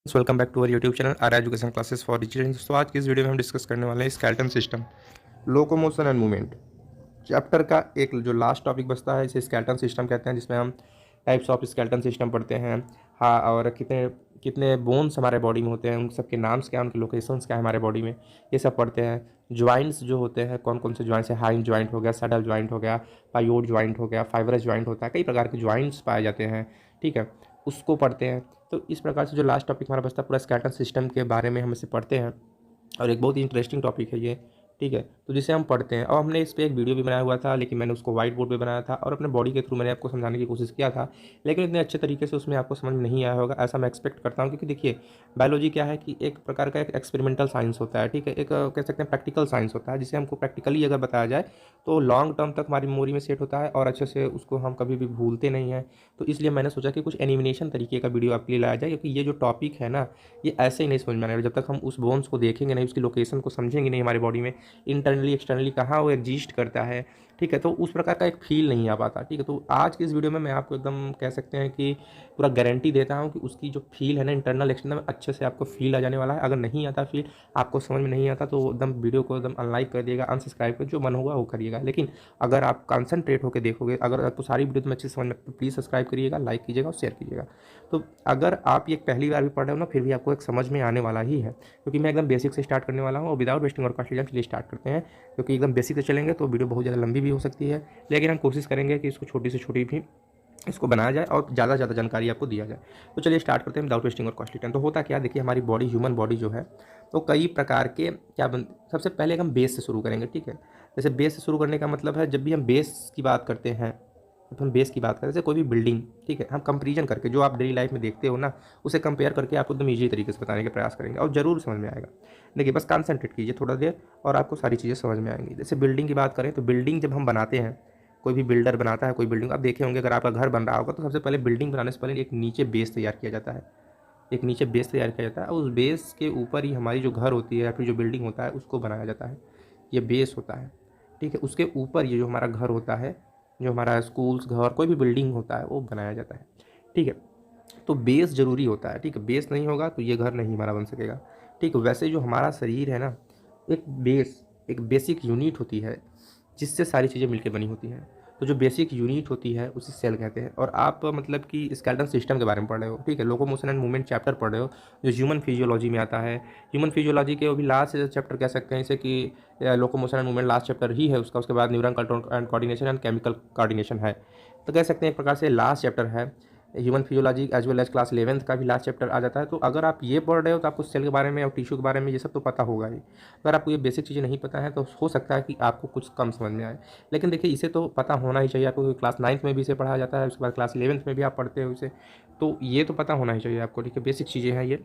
Welcome back to our YouTube channel R education classes for teacher. दोस्तों आज की इस वीडियो में हम डिस्कस करने वाले हैं skeleton system, locomotion and movement chapter का एक जो लास्ट टॉपिक बचता है इसे स्केलेटन सिस्टम कहते हैं, जिसमें हम टाइप्स ऑफ स्केलेटन सिस्टम पढ़ते हैं। हाँ, और कितने कितने बोन्स हमारे बॉडी में होते हैं, उन सबके नाम्स क्या हैं, उनके लोकेशंस क्या है हमारे बॉडी में, ये सब पढ़ते हैं। ज्वाइंट्स जो होते हैं, कौन कौन से ज्वाइंट्स है, हाइंड ज्वाइंट हो गया, सैडल ज्वाइंट हो गया, पायोड ज्वाइंट हो गया, फाइब्रस ज्वाइंट होता है, कई प्रकार के ज्वाइंट्स पाए जाते हैं। ठीक है, उसको पढ़ते हैं। तो इस प्रकार से जो लास्ट टॉपिक हमारा बचता है पूरा स्केलेटन सिस्टम के बारे में हम इसे पढ़ते हैं, और एक बहुत ही इंटरेस्टिंग टॉपिक है ये। ठीक है, तो जिसे हम पढ़ते हैं, और हमने इस पर एक वीडियो भी बनाया हुआ था, लेकिन मैंने उसको व्हाइट बोर्ड पे बनाया था और अपने बॉडी के थ्रू मैंने आपको समझाने की कोशिश किया था, लेकिन इतने अच्छे तरीके से उसमें आपको समझ में नहीं आया होगा, ऐसा मैं एक्सपेक्ट करता हूँ। क्योंकि देखिए, बायोलॉजी क्या है कि एक प्रकार का एक एक्सपेरिमेंटल साइंस होता है। ठीक है, एक कह सकते हैं प्रैक्टिकल साइंस होता है, जिसे हमको प्रैक्टिकली अगर बताया जाए तो लॉन्ग टर्म तक हमारी मेमोरी में सेट होता है और अच्छे से उसको हम कभी भी भूलते नहीं हैं। तो इसलिए मैंने सोचा कि कुछ एनिमेशन तरीके का वीडियो आपके लिए लाया जाए, क्योंकि ये जो टॉपिक है ना, ये ऐसे ही नहीं समझ में आएगा जब तक हम उस बोन्स को देखेंगे नहीं, उसकी लोकेशन को समझेंगे नहीं, हमारी बॉडी में इंटरनली एक्सटर्नली कहाँ वो एग्जिस्ट करता है। ठीक है, तो उस प्रकार का एक फील नहीं आ पाता। ठीक है, तो आज की इस वीडियो में मैं आपको एकदम कह सकते हैं कि पूरा गारंटी देता हूँ कि उसकी जो फील है ना, इंटरनल एक्सटर्नल अच्छे से आपको फील आ जाने वाला है। अगर नहीं आता फील, आपको समझ में नहीं आता, तो एकदम वीडियो को एकदम अनलाइक कर दिएगा, अनसब्सक्राइब कर, जो मन होगा वो करिएगा। लेकिन अगर आप कंसंट्रेट होकर देखोगे, अगर आपको सारी वीडियो तो अच्छे से समझ में, तो प्लीज़ सब्सक्राइब करिएगा, लाइक कीजिएगा और शेयर कीजिएगा। तो अगर आप ये पहली बार भी पढ़ रहे हो ना, फिर भी आपको एक समझ में आने वाला ही है, क्योंकि मैं एकदम बेसिक से स्टार्ट करने वाला हूँ। और विदाउट वेस्टिंग और कॉस्टली टाइम चलिए स्टार्ट करते हैं, क्योंकि एकदम बेसिक से चलेंगे तो वीडियो बहुत ज़्यादा लंबी भी हो सकती है, लेकिन हम कोशिश करेंगे कि इसको छोटी से छोटी भी इसको बनाया जाए और ज़्यादा से ज़्यादा जानकारी आपको दिया जाए। तो चलिए स्टार्ट करते हैं विदाउट वेस्टिंग और कॉस्टली टाइम। तो होता क्या, देखिए हमारी बॉडी, ह्यूमन बॉडी जो है, तो कई प्रकार के सबसे पहले हम बेस से शुरू करेंगे। ठीक है, जैसे बेस से शुरू करने का मतलब है, जब भी हम बेस की बात करते हैं, जब हम बेस की बात करें, जैसे कोई भी बिल्डिंग, ठीक है, हम कंपेरिजन करके जो आप डेली लाइफ में देखते हो ना, उसे कंपेयर करके आपको एकदम ईजी तरीके से बताने का प्रयास करेंगे और ज़रूर समझ में आएगा। देखिए, बस कंसंट्रेट कीजिए थोड़ा देर और आपको सारी चीज़ें समझ में आएंगी। जैसे बिल्डिंग की बात करें, तो बिल्डिंग जब हम बनाते हैं, कोई भी बिल्डर बनाता है कोई बिल्डिंग, आप देखे होंगे, अगर आपका घर बन रहा होगा तो सबसे पहले बिल्डिंग बनाने से पहले एक नीचे बेस तैयार किया जाता है। एक नीचे बेस तैयार किया जाता है और उस बेस के ऊपर ही हमारी जो घर होती है या फिर जो बिल्डिंग होता है उसको बनाया जाता है। ये बेस होता है। ठीक है, उसके ऊपर ये जो हमारा घर होता है, जो हमारा स्कूल्स, घर, कोई भी बिल्डिंग होता है, वो बनाया जाता है। ठीक है, तो बेस ज़रूरी होता है। ठीक है, बेस नहीं होगा तो ये घर नहीं हमारा बन सकेगा। ठीक है, वैसे जो हमारा शरीर है ना, एक बेस, एक बेसिक यूनिट होती है जिससे सारी चीज़ें मिलकर बनी होती हैं। तो जो बेसिक यूनिट होती है उसे सेल कहते हैं। और आप मतलब कि स्केलेटन सिस्टम के बारे में पढ़ रहे हो। ठीक है, लोकोमोशन एंड मूवमेंट चैप्टर पढ़ रहे हो, जो ह्यूमन फिजियोलॉजी में आता है। ह्यूमन फिजियोलॉजी के अभी लास्ट चैप्टर कह सकते हैं इसे कि locomotion and movement last chapter ही है उसका। उसके बाद neural control and coordination and chemical coordination है। तो कह सकते हैं एक प्रकार से लास्ट चैप्टर है human physiology, as well as class 11th का भी लास्ट चैप्टर आ जाता है। तो अगर आप ये पढ़ रहे हो तो आपको सेल के बारे में और टिश्यू के बारे में ये सब तो पता होगा ही। अगर आपको ये बेसिक चीज़ें नहीं पता है तो हो सकता है कि आपको कुछ कम समझ में आए, लेकिन देखिए इसे तो पता होना ही चाहिए आपको, क्योंकि क्लास 9th में भी इसे पढ़ाया जाता है, उसके बाद क्लास 11th में भी आप पढ़ते हो इसे, तो ये तो पता होना ही चाहिए आपको। ठीक है, बेसिक चीज़ें हैं ये,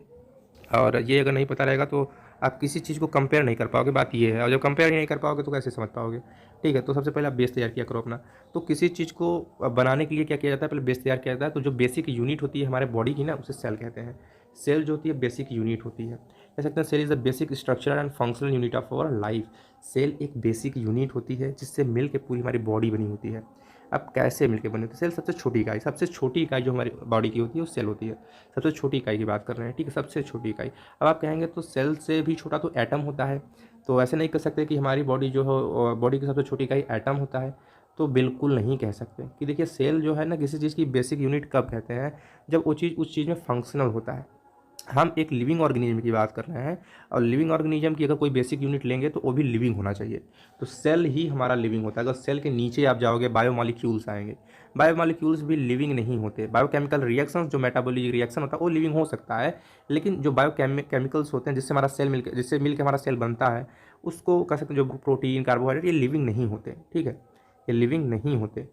और ये अगर नहीं पता रहेगा तो आप किसी चीज़ को कंपेयर नहीं कर पाओगे, बात ये है। और जब कंपेयर नहीं कर पाओगे तो कैसे समझ पाओगे। ठीक है, तो सबसे पहले आप बेस तैयार किया करो अपना। तो किसी चीज़ को बनाने के लिए क्या किया जाता है, पहले बेस तैयार किया जाता है। तो जो बेसिक यूनिट होती है हमारे बॉडी की ना, उसे सेल कहते हैं। सेल जो होती है बेसिक यूनिट होती है, कह सकते हैं cell is the basic structural and functional unit of our life. Cell एक बेसिक यूनिट होती है जिससे मिल के पूरी हमारी बॉडी बनी होती है। अब कैसे मिलके बने, तो सेल सबसे छोटी इकाई, सबसे छोटी इकाई जो हमारी बॉडी की होती है वो सेल होती है। सबसे छोटी इकाई की बात कर रहे हैं। ठीक है, सबसे छोटी इकाई। अब आप कहेंगे तो सेल से भी छोटा तो एटम होता है, तो ऐसे नहीं कह सकते कि हमारी बॉडी जो हो, बॉडी की सबसे छोटी इकाई एटम होता है, तो बिल्कुल नहीं कह सकते। कि देखिए सेल जो है ना, किसी चीज़ की बेसिक यूनिट कब कहते हैं, जब वो चीज़ उस चीज़ में फंक्शनल होता है। हम एक लिविंग ऑर्गेनिज्म की बात कर रहे हैं, और लिविंग ऑर्गेनिज्म की अगर कोई बेसिक यूनिट लेंगे तो वो भी लिविंग होना चाहिए। तो सेल ही हमारा लिविंग होता है। अगर सेल के नीचे आप जाओगे, बायोमॉलिक्यूल्स आएंगे। बायोमॉलिक्यूल्स भी लिविंग नहीं होते। बायोकेमिकल रिएक्शंस, जो मेटाबॉलिक रिएक्शन होता है, वो लिविंग हो सकता है, लेकिन जो बायोकेमिकल्स होते हैं जिससे हमारा सेल मिलकर, जिससे मिलकर हमारा सेल बनता है, उसको कह सकते हैं, जो प्रोटीन, कार्बोहाइड्रेट, ये लिविंग नहीं होते। ठीक है, ये लिविंग नहीं होते,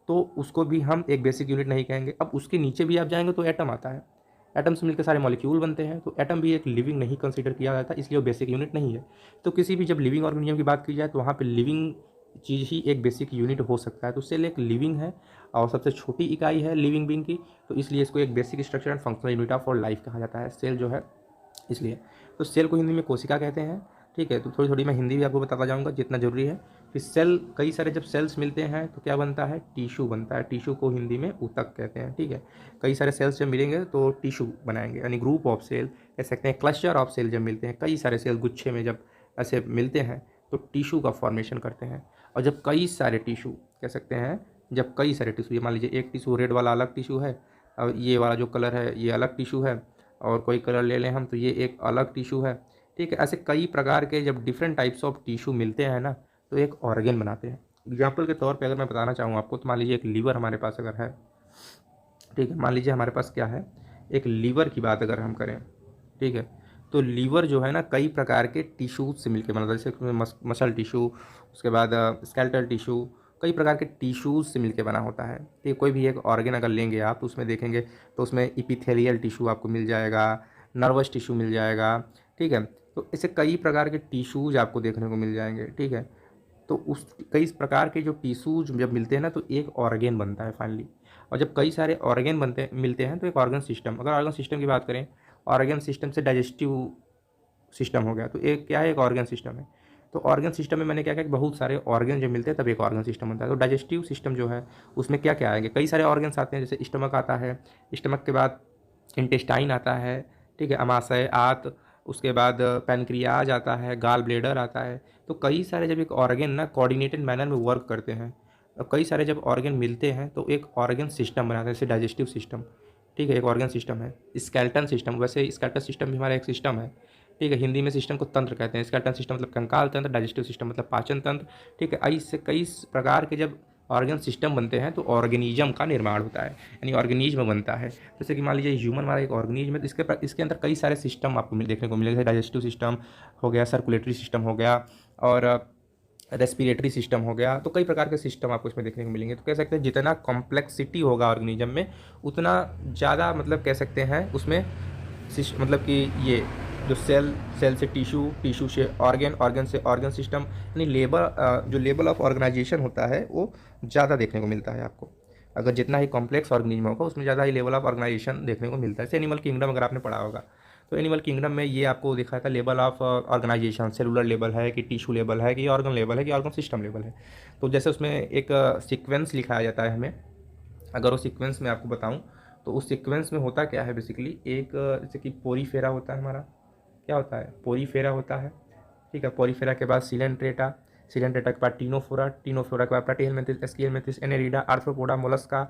तो उसको भी हम एक बेसिक यूनिट नहीं कहेंगे। अब उसके नीचे भी आप जाएंगे तो एटम आता है। एटम से मिलकर सारे मॉलिक्यूल बनते हैं, तो एटम भी एक लिविंग नहीं कंसीडर किया जाता, इसलिए वो बेसिक यूनिट नहीं है। तो किसी भी जब लिविंग ऑर्गेनिज्म की बात की जाए तो वहाँ पे लिविंग चीज़ ही एक बेसिक यूनिट हो सकता है। तो सेल एक लिविंग है और सबसे छोटी इकाई है लिविंग बीइंग की, तो इसलिए इसको एक basic structure and functional unit of और लाइफ कहा जाता है सेल जो है, इसलिए। तो सेल को हिंदी में कोशिका कहते हैं। ठीक है, तो थोड़ी थोड़ी मैं हिंदी भी आपको बताता जाऊँगा जितना ज़रूरी है। फिर सेल, कई सारे जब सेल्स मिलते हैं तो क्या बनता है, टिश्यू बनता है। टिश्यू को हिंदी में ऊतक कहते हैं, ठीक है। कई सारे सेल्स जब मिलेंगे तो टिश्यू बनाएंगे, यानी ग्रुप ऑफ सेल कह सकते हैं, क्लस्टर ऑफ सेल जब मिलते हैं, कई सारे सेल गुच्छे में जब ऐसे मिलते हैं तो टिश्यू का फॉर्मेशन करते हैं। और जब कई सारे टिश्यू कह सकते हैं, जब कई सारे टिश्यू, ये मान लीजिए एक टिश्यू रेड वाला अलग टिश्यू है, और ये वाला जो कलर है ये अलग टिश्यू है, और कोई कलर ले लें हम तो ये एक अलग टिश्यू है, ठीक है। ऐसे कई प्रकार के जब डिफरेंट टाइप्स ऑफ टिश्यू मिलते हैं ना तो एक ऑर्गेन बनाते हैं। एग्जाम्पल के तौर पे अगर मैं बताना चाहूँ आपको, तो मान लीजिए एक लीवर हमारे पास अगर है, ठीक है, मान लीजिए हमारे पास क्या है, एक लीवर की बात अगर हम करें, ठीक है, तो लीवर जो है ना कई प्रकार के टिश्यूज से मिलकर बना, जैसे मसल टिश्यू, उसके बाद स्केलेटल टिश्यू, कई प्रकार के टिश्यूज से मिलकर बना होता है। ठीक, कोई भी एक ऑर्गेन अगर लेंगे आप तो उसमें देखेंगे तो उसमें इपिथेलियल टिश्यू आपको मिल जाएगा, नर्वस टिश्यू मिल जाएगा, ठीक है। तो ऐसे कई प्रकार के टिश्यूज आपको देखने को मिल जाएंगे, ठीक है। तो उस कई प्रकार के जो टिश्यूज जब मिलते हैं ना तो एक ऑर्गेन बनता है फाइनली। और जब कई सारे ऑर्गेन मिलते हैं तो एक ऑर्गन सिस्टम, अगर ऑर्गन सिस्टम की बात करें, ऑर्गन सिस्टम से डाइजेस्टिव सिस्टम हो गया, तो एक क्या है, एक ऑर्गन सिस्टम है। तो ऑर्गन सिस्टम में मैंने क्या कहा कि बहुत सारे ऑर्गन जब मिलते हैं तब एक ऑर्गन सिस्टम बनता है। तो डाइजेस्टिव सिस्टम जो है उसमें क्या क्या आएंगे, कई सारे ऑर्गन्स आते हैं, जैसे स्टमक आता है, स्टमक के बाद इंटेस्टाइन आता है, ठीक है, अमाशय, आंत, उसके बाद पैनक्रियाज आता है, गाल ब्लेडर आता है। तो कई सारे जब एक ऑर्गन ना कोऑर्डिनेटेड मैनर में वर्क करते हैं, और कई सारे जब ऑर्गन मिलते हैं तो एक ऑर्गन सिस्टम बनाते हैं, जैसे डाइजेस्टिव सिस्टम, ठीक है, एक ऑर्गन सिस्टम है। स्केलेटन सिस्टम, वैसे स्केलेटन सिस्टम भी हमारा एक सिस्टम है, ठीक है। हिंदी में सिस्टम को तंत्र कहते हैं। स्केलेटन सिस्टम मतलब कंकाल तंत्र, डाइजेस्टिव सिस्टम मतलब पाचन तंत्र, ठीक है। ऐसे कई प्रकार के जब ऑर्गन सिस्टम बनते हैं तो ऑर्गेनिज्म का निर्माण होता है, यानी ऑर्गेनिज्म बनता है। जैसे कि मान लीजिए ह्यूमन हमारा एक ऑर्गेनिज्म है, तो इसके अंदर कई सारे सिस्टम आपको देखने को मिलेगा, जैसे डाइजेस्टिव सिस्टम हो गया, सर्कुलेटरी सिस्टम हो गया, और रेस्पिरेटरी सिस्टम हो गया। तो कई प्रकार के सिस्टम आपको इसमें देखने को मिलेंगे। तो कह सकते हैं जितना कॉम्प्लेक्सिटी होगा ऑर्गेनिज्म में उतना ज़्यादा, मतलब कह सकते हैं उसमें मतलब कि ये जो सेल से टिश्यू, टिश्यू से ऑर्गन, ऑर्गन से ऑर्गन सिस्टम, यानी जो लेवल ऑफ ऑर्गेनाइजेशन होता है वो ज़्यादा देखने को मिलता है आपको। अगर जितना ही कॉम्प्लेक्स ऑर्गेनिज्म होगा उसमें ज़्यादा ही लेवल ऑफ ऑर्गेनाइजेशन देखने को मिलता है। जैसे एनिमल किंगडम अगर आपने पढ़ा होगा, तो एनिमल किंगडम में ये आपको दिखा था level of organization, cellular level है कि टिश्यू लेवल है कि ऑर्गन लेवल है कि ऑर्गन सिस्टम लेवल है। तो जैसे उसमें एक सीक्वेंस लिखाया जाता है हमें, अगर वो सीक्वेंस में आपको बताऊँ तो उस सीक्वेंस में होता क्या है, बेसिकली एक जैसे कि पोरीफेरा होता है हमारा, क्या होता है, पोरीफेरा होता है, ठीक है। पोरीफेरा के बाद सिलेंट्रेटा, सिलेंट्रेटा के बाद टीनोफोरा, टीनोफोरा के बाद प्लेटिहेलमिन्थिस, एस्किहेलमिन्थिस, एनेरिडा, आर्थ्रोपोडा, मोलस्का,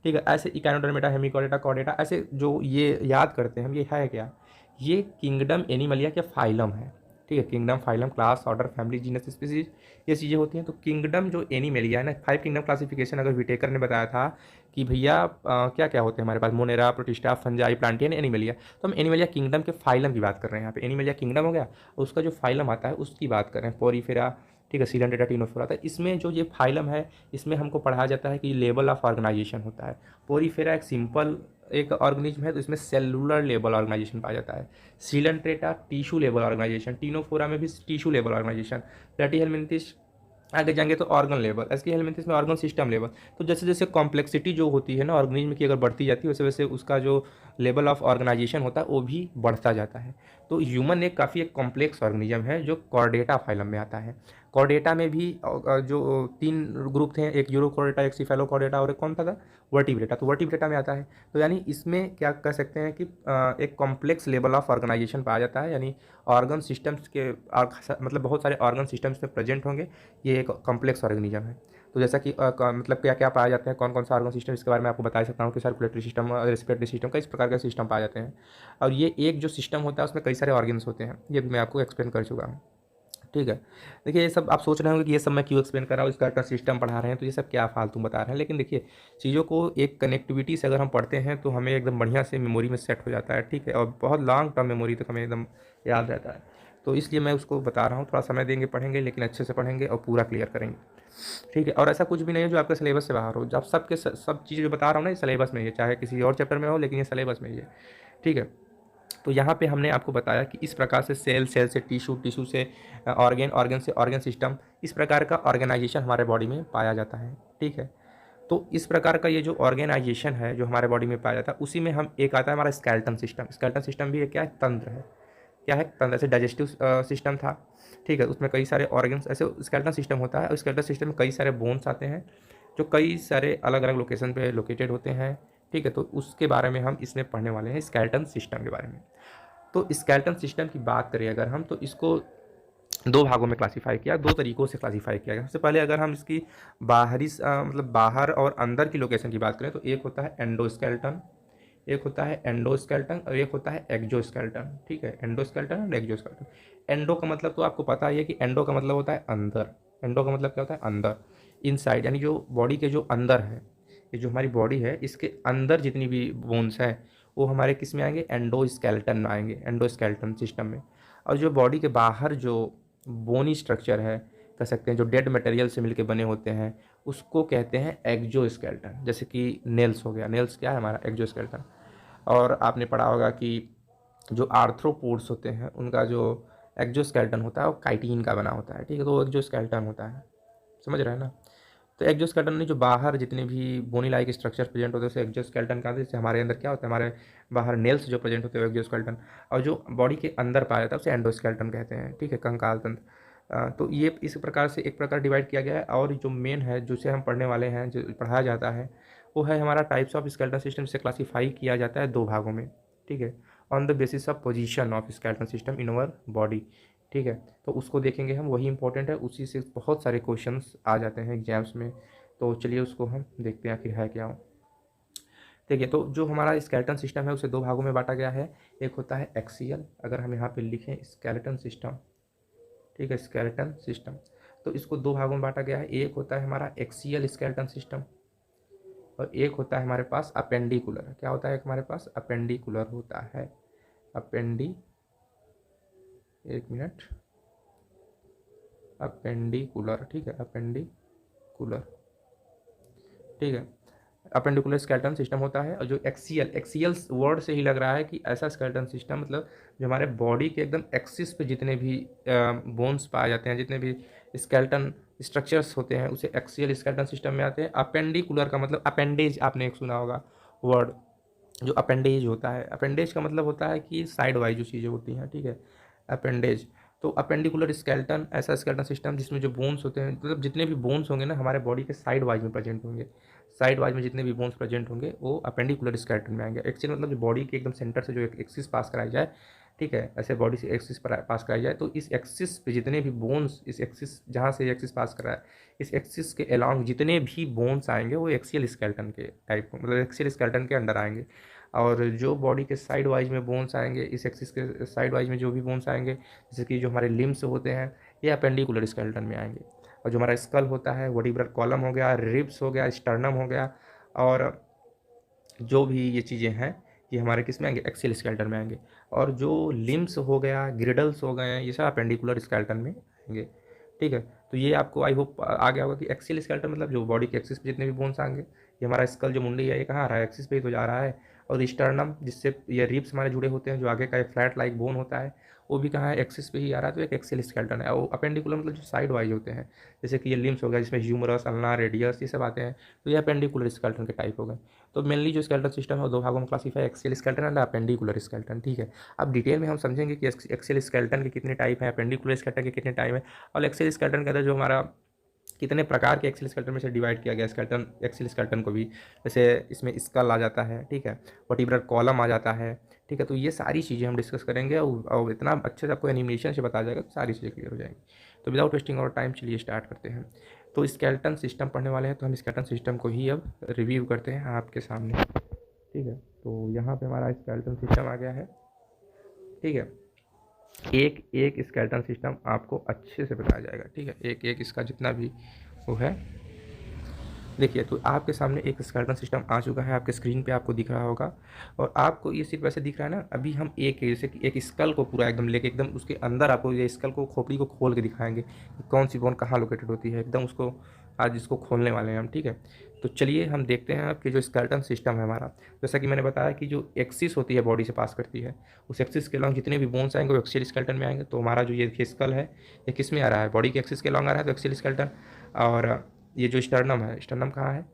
ठीक है। ऐसे इकाइनोडर्मेटा, हेमिकोडेटा, कॉर्डेटा, ऐसे जो ये याद करते हैं हम, ये है क्या, ये किंगडम एनिमलिया के फाइलम है, ठीक है। Kingdom, phylum, class, order, family, genus, species, ये चीज़ें होती हैं। तो किंगडम जो एनिमलिया है ना, 5 किंगडम क्लासिफिकेशन अगर विटेकर ने बताया था कि भैया क्या क्या होते हैं हमारे पास, मोनेरा, प्रोटिस्टा, फंजाई, प्लांटियन, एनिमलिया। तो हम एनिमलिया किंगडम के फाइलम की बात कर रहे हैं यहाँ पे। एनिमलिया किंगडम हो गया, उसका जो फाइलम आता है उसकी बात कर रहे हैं, पोरीफेरा, ठीक है, सिलेंट्रेटा, टीनोफोरा। था इसमें जो ये फाइलम है इसमें हमको पढ़ाया जाता है कि लेवल ऑफ ऑर्गेनाइजेशन होता है। पोरीफेरा एक सिंपल एक ऑर्गेनिज्म है तो इसमें सेलुलर लेवल ऑर्गेनाइजेशन पाया जाता है। Coelenterata tissue level organization, Ctenophora में भी टिश्यू लेवल ऑर्गेनाइजेशन, प्लेटिहेलमिन्थिस आगे जाएंगे तो ऑर्गन लेवल, एस्किहेलमिन्थिस में ऑर्गन सिस्टम लेवल। तो जैसे जैसे कॉम्प्लेक्सिटी जो होती है ना ऑर्गेनिज्म की अगर बढ़ती जाती है वैसे वैसे उसका जो लेवल ऑफ ऑर्गेनाइजेशन होता है वो भी बढ़ता जाता है। तो ह्यूमन एक काफ़ी एक कॉम्प्लेक्स ऑर्गेनिज्म है जो कॉर्डेटा फाइलम में आता है। कॉर्डेटा में भी जो 3 ग्रुप थे, एक यूरोकॉर्डेटा, एक सिफेलोकॉर्डेटा और एक कौन था वर्टिब्रेटा, तो वर्टिब्रेटा में आता है। तो यानी इसमें क्या कह सकते हैं कि एक कॉम्प्लेक्स लेवल ऑफ ऑर्गेनाइजेशन पाया जाता है, यानी ऑर्गन सिस्टम्स के मतलब बहुत सारे ऑर्गन सिस्टम्स में प्रेजेंट होंगे। ये एक कॉम्प्लेक्स ऑर्गेनिज्म है। तो जैसा कि मतलब क्या क्या पाया जाता है, कौन कौन सा ऑर्गन सिस्टम, इसके बारे में आपको बता सकता हूँ कि सर्कुलेटरी सिस्टम, रेस्पिरेटरी सिस्टम, कई प्रकार के सिस्टम पाए जाते हैं। और ये एक जो सिस्टम होता है उसमें कई सारे ऑर्गन्स होते हैं, ये भी मैं आपको एक्सप्लेन कर चुका हूँ, ठीक है। देखिए ये सब आप सोच रहे होंगे कि ये सब मैं क्यों एक्सप्लेन कर रहा हूँ, इसका सिस्टम पढ़ा रहे हैं तो ये सब क्या फालतू बता रहे हैं। लेकिन देखिए चीज़ों को एक कनेक्टिविटी से अगर हम पढ़ते हैं तो हमें एकदम बढ़िया से मेमोरी में सेट हो जाता है, ठीक है, और बहुत लॉन्ग टर्म मेमोरी तक हमें एकदम याद रहता है। तो इसलिए मैं उसको बता रहा हूँ, थोड़ा समय देंगे, पढ़ेंगे, लेकिन अच्छे से पढ़ेंगे और पूरा क्लियर करेंगे, ठीक है। और ऐसा कुछ भी नहीं है जो आपके सिलेबस से बाहर हो, जब सब चीज़ें जो बता रहा हूँ ना ये सिलेबस में ही है, चाहे किसी और चैप्टर में हो लेकिन ये सिलेबस में ही है, ठीक है। तो यहाँ पे हमने आपको बताया कि इस प्रकार से सेल, सेल से टिश्यू, टिश्यू से ऑर्गन, ऑर्गन से ऑर्गन सिस्टम, इस प्रकार का ऑर्गेनाइजेशन हमारे बॉडी में पाया जाता है, ठीक है। तो इस प्रकार का ये जो ऑर्गेनाइजेशन है जो हमारे बॉडी में पाया जाता है उसी में हम एक आता है हमारा स्केलेटन सिस्टम। स्केलेटन सिस्टम भी एक क्या है, तंत्र है, क्या है, जैसे डाइजेस्टिव सिस्टम था, ठीक है, उसमें कई सारे ऑर्गन्स, ऐसे स्केलेटन सिस्टम होता है और स्केलेटन सिस्टम में कई सारे बोन्स आते हैं जो कई सारे अलग अलग लोकेशन पे लोकेटेड होते हैं, ठीक है। तो उसके बारे में हम इसमें पढ़ने वाले हैं, स्केलेटन सिस्टम के बारे में। तो स्केलेटन सिस्टम की बात करें अगर हम, तो इसको दो भागों में क्लासीफाई किया, दो तरीक़ों से क्लासीफाई किया गया। सबसे पहले अगर हम इसकी बाहरी मतलब बाहर और अंदर की लोकेशन की बात करें, तो एक होता है एंडोस्केलेटन, एक होता है एंडोस्केलेटन और एक होता है एक्सोस्केलेटन, ठीक है। एंडोस्केलेटन और एक्सोस्केलेटन। एंडो का मतलब तो आपको पता ही है कि एंडो का मतलब होता है अंदर। एंडो का मतलब क्या होता है, अंदर, इनसाइड, यानी जो बॉडी के जो अंदर है, ये जो हमारी बॉडी है इसके अंदर जितनी भी बोन्स हैं वो हमारे किस में आएंगे, एंडोस्केलेटन में आएंगे, एंडोस्केलेटन सिस्टम में। और जो बॉडी के बाहर जो बोनी स्ट्रक्चर है, कह सकते हैं जो डेड मटेरियल से मिलके बने होते हैं, उसको कहते हैं एक्सोस्केलेटन। जैसे कि नेल्स हो गया, नेल्स क्या है हमारा, एक्सोस्केलेटन। और आपने पढ़ा होगा कि जो आर्थ्रोपोड्स होते हैं उनका जो एक्सोस्केलेटन होता है वो काइटिन का बना होता है, ठीक है। तो वो एक्सोस्केलेटन होता है, समझ रहे हैं ना। तो एक्सोस्केलेटन में जो बाहर जितने भी बोनी लाइक स्ट्रक्चर प्रेजेंट होते हैं उसे एक्सोस्केलेटन कहते हैं। जैसे हमारे अंदर क्या होता है, हमारे बाहर नेल्स जो प्रेजेंट होते हैं वो एक्सोस्केलेटन, और जो बॉडी के अंदर पाया जाता है उसे एंडोस्केलेटन कहते हैं, ठीक है, कंकाल तंत्र। तो ये इस प्रकार से एक प्रकार डिवाइड किया गया है। और जो मेन है जिसे हम पढ़ने वाले हैं, जो पढ़ाया जाता है, वो है हमारा टाइप्स ऑफ स्केलेटन सिस्टम। से क्लासीफाई किया जाता है दो भागों में, ठीक है, on the basis of position of skeleton system in our body, ठीक है। तो उसको देखेंगे हम, वही इंपॉर्टेंट है, उसी से बहुत सारे क्वेश्चंस आ जाते हैं एग्जाम्स में। तो चलिए उसको हम देखते हैं आखिर है क्या हो। देखिए, तो जो हमारा स्केलेटन सिस्टम है उसे दो भागों में बांटा गया है। एक होता है एक्सियल, अगर हम यहाँ पे लिखें स्केलेटन सिस्टम, ठीक है, स्केलेटन सिस्टम, तो इसको दो भागों में बांटा गया है। एक होता है हमारा एक्सियल स्केलेटन सिस्टम और एक होता है हमारे पास अपेंडिकुलर। क्या होता है हमारे पास, अपेंडिकुलर होता है, अपेंडी, एक मिनट, अपेंडिकुलर, ठीक है, अपेंडिकुलर, ठीक है। अपेंडिकुलर स्केलेटन सिस्टम होता है। और जो एक्सियल, एक्सियल वर्ड से ही लग रहा है कि ऐसा स्केलेटन सिस्टम, मतलब जो हमारे बॉडी के एकदम एक्सिस पे जितने भी बोन्स पाए जाते हैं, जितने भी स्केलेटन स्ट्रक्चर्स होते हैं, उसे एक्सियल स्केलेटन सिस्टम में आते हैं। अपेंडिकुलर का मतलब अपेंडेज, आपने एक सुना होगा वर्ड, जो अपेंडेज होता है, अपेंडेज का मतलब होता है कि साइड वाइज जो चीज़ें होती हैं, ठीक है, अपेंडेज। तो अपेंडिकुलर स्केलेटन ऐसा स्केलेटन सिस्टम जिसमें जो बोन्स होते हैं, मतलब जितने भी बोन्स होंगे ना हमारे बॉडी के साइड वाइज में प्रेजेंट होंगे, साइड वाइज में जितने भी बोन्स प्रेजेंट होंगे वो अपेंडिकुलर स्केलेटन में आएंगे। एक्सियल मतलब जो बॉडी के एकदम सेंटर से जो एक एक्सिस पास कराई जाए, ठीक है, ऐसे बॉडी से एक्सिस पर पास कराई जाए, तो इस एक्सिस पे जितने भी बोन्स, इस एक्सिस जहाँ से एक्सिस पास कराए, इस एक्सिस के अलोंग जितने भी बोन्स आएंगे वो एक्सियल स्केलेटन के टाइप, मतलब एक्सियल स्केलेटन के अंडर आएंगे। और जो बॉडी के साइड वाइज में बोन्स आएंगे, इस एक्सिस के साइड वाइज में जो भी बोन्स आएंगे, जैसे कि जो हमारे लिम्स होते हैं, ये अपेंडिकुलर स्केलेटन में आएंगे। और जो हमारा स्कल होता है, वर्टिब्रल कॉलम हो गया, रिब्स हो गया, स्टर्नम हो गया, और जो भी ये चीज़ें हैं ये हमारे किस में आएंगे, एक्सियल स्केलेटन में आएंगे। और जो लिम्स हो गया, ग्रिडल्स हो गए, ये सब अपेंडिकुलर स्केलेटन में आएंगे, ठीक है। तो ये आपको आई होप आ गया होगा कि एक्सियल स्केलेटन मतलब जो बॉडी के एक्सिस पे जितने भी बोन्स आएंगे, ये हमारा स्कल जो मुंडी है ये कहाँ आ रहा है, एक्सिस पे ही तो जा रहा है। और स्टर्नम जिससे ये रिब्स हमारे जुड़े होते हैं, जो आगे का एक फ्लैट लाइक बोन होता है, वो भी कहाँ है, एक्सिस पे ही आ रहा है, तो एक एक्सियल स्केलेटन है। और अपेंडिकुलर मतलब जो साइड वाइज होते हैं, जैसे कि ये लिम्स हो गया जिसमें ह्यूमरस, अल्ना, रेडियस, ये सब आते हैं, तो ये अपेंडिकुलर स्केलेटन के टाइप हो गए। तो मेनली जो स्केलेटन सिस्टम है वो दो भागों में classify, axial skeleton and appendicular skeleton, ठीक है। अब डिटेल में हम समझेंगे कि एक्सियल स्केलेटन के कितने टाइप हैं, अपेंडिकुलर स्केलेटन के कितने टाइप हैं, और एक्सियल स्केलेटन के अंदर जो हमारा कितने प्रकार के एक्सियल स्केलेटन में से डिवाइड किया गया स्केलेटन, एक्सियल स्केलेटन को भी, जैसे इसमें स्कल आ जाता है, ठीक है, वर्टिब्रल कॉलम आ जाता है, ठीक है। तो ये सारी चीज़ें हम डिस्कस करेंगे और इतना अच्छे से आपको एनिमेशन से बताया जाएगा, तो सारी चीज़ें क्लियर हो जाएंगी। तो विदाउट वेस्टिंग और टाइम चलिए स्टार्ट करते हैं। तो स्केलेटन सिस्टम पढ़ने वाले हैं, तो हम स्केलेटन सिस्टम को ही अब रिव्यू करते हैं आपके सामने, ठीक है। तो यहाँ पे हमारा स्केलेटन सिस्टम आ गया है, ठीक है। एक एक स्केलेटन सिस्टम आपको अच्छे से बताया जाएगा, ठीक है, एक एक इसका जितना भी वो है। देखिए, तो आपके सामने एक स्केलेटन सिस्टम आ चुका है, आपके स्क्रीन पे आपको दिख रहा होगा। और आपको ये सिर्फ ऐसे दिख रहा है ना, अभी हम एक जैसे कि एक स्कल को पूरा एकदम लेके एकदम उसके अंदर आपको ये स्कल को, खोपड़ी को खोल के दिखाएंगे कि कौन सी बोन कहाँ लोकेटेड होती है, एकदम उसको आज इसको खोलने वाले हैं हम, ठीक है। तो चलिए हम देखते हैं आपके जो स्केलेटन सिस्टम है हमारा। जैसा कि मैंने बताया कि जो एक्सिस होती है बॉडी से पास करती है, उस एक्सिस के लॉन्ग जितने भी बोन्स आएंगे वो एक्सियल स्केलेटन में आएंगे। तो हमारा जो ये स्कल है ये किस में आ रहा है, बॉडी के एक्सिस के लॉन्ग आ रहा है, तो एक्सियल स्केलेटन। और ये जो स्टर्नम है, स्टर्नम कहाँ है,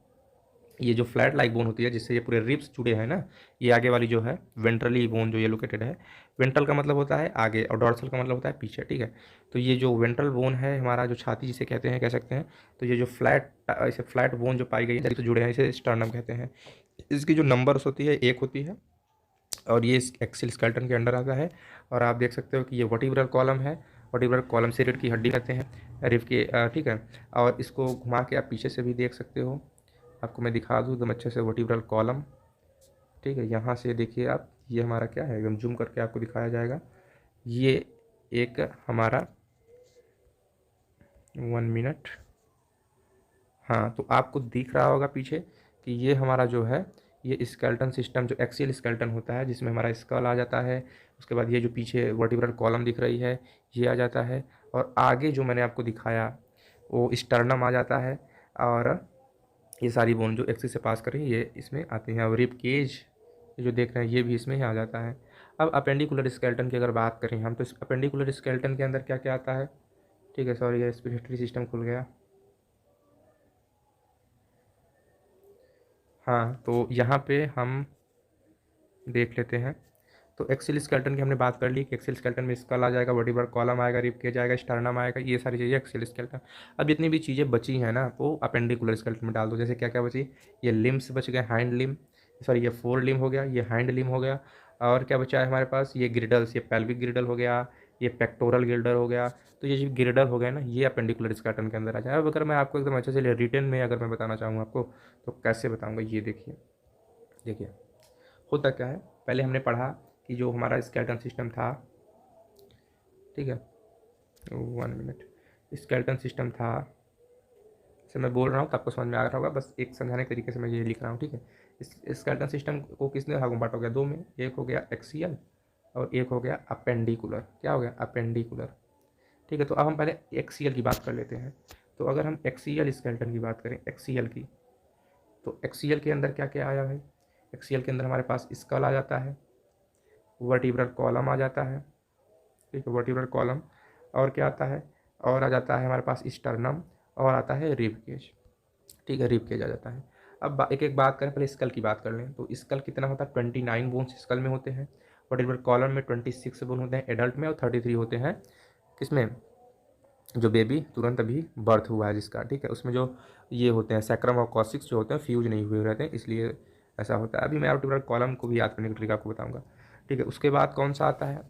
ये जो फ्लैट लाइक बोन होती है जिससे ये पूरे रिब्स जुड़े हैं ना, ये आगे वाली जो है वेंट्रली बोन जो ये लोकेटेड है। वेंट्रल का मतलब होता है आगे और डॉर्सल का मतलब होता है पीछे, ठीक है। तो ये जो वेंट्रल बोन है हमारा, जो छाती जिसे कहते हैं, कह सकते हैं, तो ये जो फ्लैट ऐसे फ्लैट बोन जो पाई गई है तो जुड़े हैं, इसे स्टर्नम कहते हैं। इसकी जो नंबर्स होती है 1 होती है और ये एक्सिल स्केलेटन के अंडर आता है। और आप देख सकते हो कि ये वर्टिब्रल कॉलम है, वर्टिब्रल कॉलम से रीढ़ की हड्डी कहते हैं रिब के, ठीक है। और इसको घुमा के आप पीछे से भी देख सकते हो, आपको मैं दिखा दूँ एकदम अच्छे से वर्टिब्रल कॉलम, ठीक है। यहाँ से देखिए आप, ये हमारा क्या है, एकदम जूम करके आपको दिखाया जाएगा। ये एक हमारा 1 मिनट, हाँ, तो आपको दिख रहा होगा पीछे कि ये हमारा जो है ये स्केलेटन सिस्टम, जो एक्सियल स्केलेटन होता है जिसमें हमारा स्कल आ जाता है, उसके बाद ये जो पीछे वर्टिब्रल कॉलम दिख रही है ये आ जाता है, और आगे जो मैंने आपको दिखाया वो स्टर्नम आ जाता है। और ये सारी बोन जो एक्सिस से पास करें ये इसमें आती हैं। और रिब केज जो देख रहे हैं ये भी इसमें ही आ जाता है। अब अपेंडिकुलर स्केलेटन की अगर बात करें हम, तो इस अपेंडिकुलर स्केलेटन के अंदर क्या क्या आता है, ठीक है। सॉरी, ये रेस्पिरेटरी सिस्टम खुल गया। हाँ, तो यहाँ पे हम देख लेते हैं। तो एक्सिल स्केलेटन की हमने बात कर ली कि एक्सिल स्केलेटन में स्कल आ जाएगा, वर्टिब्रल कॉलम आएगा, रिब केज आएगा, स्टर्नम आएगा, ये सारी चीज़ें एक्सिल स्केलेटन। अब जितनी भी चीज़ें बची हैं ना वो अपेंडिकुलर स्केलेटन में डाल दो। जैसे क्या क्या बची, ये लिम्स बच गए, हाइंड लिम, सॉरी ये फोर लिम हो गया, ये हाइंड लिम हो गया। और क्या बचा है हमारे पास, ये ग्रिडल्स, ये पेल्विक ग्रिडल हो गया, ये पेक्टोरल ग्रिडल हो गया। तो ये जो ग्रिडल हो गया ना ये अपेंडिकुलर स्केलेटन के अंदर आ जाए। अब अगर मैं आपको एकदम अच्छे से रिटर्न में अगर मैं बताना चाहूँ आपको, तो कैसे बताऊँगा, ये देखिए। देखिए होता क्या है, पहले हमने पढ़ा कि जो हमारा स्केलेटन सिस्टम था, ठीक है, 1 मिनट, स्केलेटन सिस्टम था, जैसे मैं बोल रहा हूँ तो आपको समझ में आ रहा होगा, बस एक समझाने के तरीके से मैं ये लिख रहा हूँ, ठीक है। इस स्केलेटन सिस्टम को किसने भागों में बांटा हो गया, 2 में, एक हो गया एक्सियल और एक हो गया अपेंडिकुलर। क्या हो गया, अपेंडिकुलर, ठीक है। तो अब हम पहले एक्सियल की बात कर लेते हैं। तो अगर हम एक्सियल स्केलेटन की बात करें, एक्सियल की, तो एक्सियल के अंदर क्या क्या आया भाई, एक्सियल के अंदर हमारे पास स्कल आ जाता है, वर्टिब्रल कॉलम आ जाता है, ठीक है, वर्टिब्रल कॉलम, और क्या आता है, और आ जाता है हमारे पास स्टर्नम, और आता है रिब केज, ठीक है, रिब केज आ जाता है। अब एक एक बात करें, पहले स्कल की बात कर लें। तो स्कल कितना होता है, 29 बोन्स स्कल में होते हैं। वर्टिब्रल कॉलम में 26 बोन होते हैं एडल्ट में, और 33 होते हैं किसमें, जो बेबी तुरंत अभी बर्थ हुआ है जिसका, ठीक है, उसमें जो ये होते हैं सैक्रम और कॉसिक्स जो होते हैं फ्यूज नहीं हुए रहते हैं, इसलिए ऐसा होता है। अभी मैं वर्टिब्रल कॉलम को भी याद करने का तरीका आपको बताऊंगा, ठीक है। उसके बाद कौन सा आता है,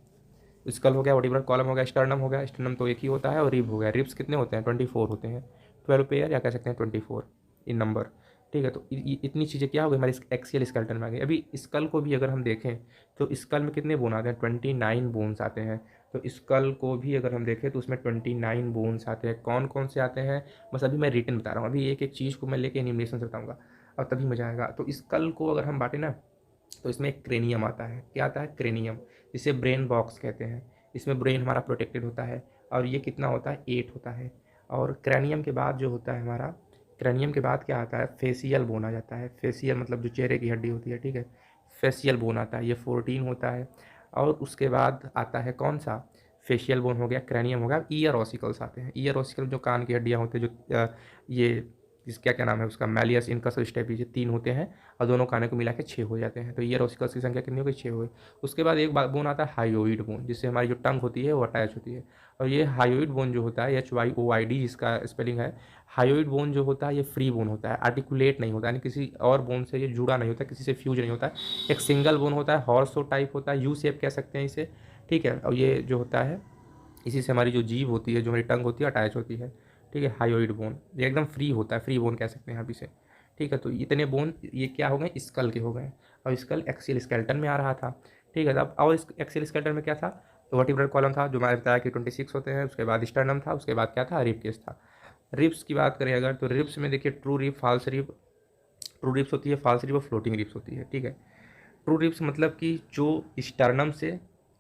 स्कल हो गया, वर्टिब्रल कॉलम हो गया, स्टर्नम हो गया, स्टर्नम तो एक ही होता है, और रिब हो गया। रिब्स कितने होते हैं, 24 होते हैं, 12 पेयर या कह सकते हैं 24 इन नंबर, ठीक है। तो इतनी चीज़ें क्या हो गई हमारी एक्सियल स्केलेटन में आ गई। अभी स्कल को भी अगर हम देखें तो स्कल में कितने बोन आते हैं, 29 बोन्स आते हैं। तो स्कल को भी अगर हम देखें तो उसमें 29 बोन्स आते हैं। कौन कौन से आते हैं, बस अभी मैं रिटर्न बता रहा हूँ, अभी एक एक चीज़ को मैं लेके एनिमेशन से बताऊँगा और तभी मजा आएगा। तो स्कल को अगर हम बांटे ना, तो इसमें एक क्रेनियम आता है। क्या आता है, क्रेनियम, जिसे ब्रेन बॉक्स कहते हैं। इसमें ब्रेन हमारा प्रोटेक्टेड होता है, और ये कितना होता है, 8 होता है। और क्रैनियम के बाद जो होता है हमारा, क्रैनियम के बाद क्या आता है, फेसियल बोन आ जाता है। फेसियल मतलब जो चेहरे की हड्डी होती है, ठीक है, फेसियल बोन आता है, ये 14 होता है। और उसके बाद आता है कौन सा, फेशियल बोन हो गया, क्रैनियम हो गया। ईयर ऑसिकल्स आते हैं। ईयर ऑसिकल जो कान की हड्डियाँ होती है, जो ये जिसका क्या नाम है उसका, मैलियस इनकस स्टेपिस, 3 होते हैं, और दोनों कानों को मिला के 6 हो जाते हैं। तो ईयर ऑसिकल्स की संख्या कितनी हो गई, 6 हो गई। उसके बाद एक बोन आता है हायोइड बोन, जिससे हमारी जो टंग होती है वो अटैच होती है। और ये हायोइड बोन जो होता है, HYOID जिसका स्पेलिंग है, हायोइड बोन जो होता है ये फ्री बोन होता है, आर्टिकुलेट नहीं होता, यानी किसी और बोन से ये जुड़ा नहीं होता, किसी से फ्यूज नहीं होता है। एक सिंगल बोन होता है, हॉर्सो टाइप होता है, यू शेप कह सकते हैं इसे, ठीक है। और ये जो होता है इसी से हमारी जो जीभ होती है, जो हमारी टंग होती है, अटैच होती है, ठीक है। हायोइड बोन ये एकदम फ्री होता है, फ्री बोन कह सकते हैं आप इसे, ठीक है। तो इतने बोन ये क्या हो गए, स्कल के हो गए। और स्कल एक्सियल स्केलेटन में आ रहा था, ठीक है। अब और इस एक्सियल स्केलेटन में क्या था, तो वर्टिब्रल कॉलम था जो मैंने बताया कि 26 होते हैं। उसके बाद स्टर्नम था, उसके बाद क्या था, रिब केज था। रिब्स की बात करें अगर, तो रिब्स में देखिए true rib, false rib, true ribs होती है, फाल्स रिब और फ्लोटिंग रिब्स होती है, ठीक है। ट्रू रिब्स मतलब कि जो स्टर्नम से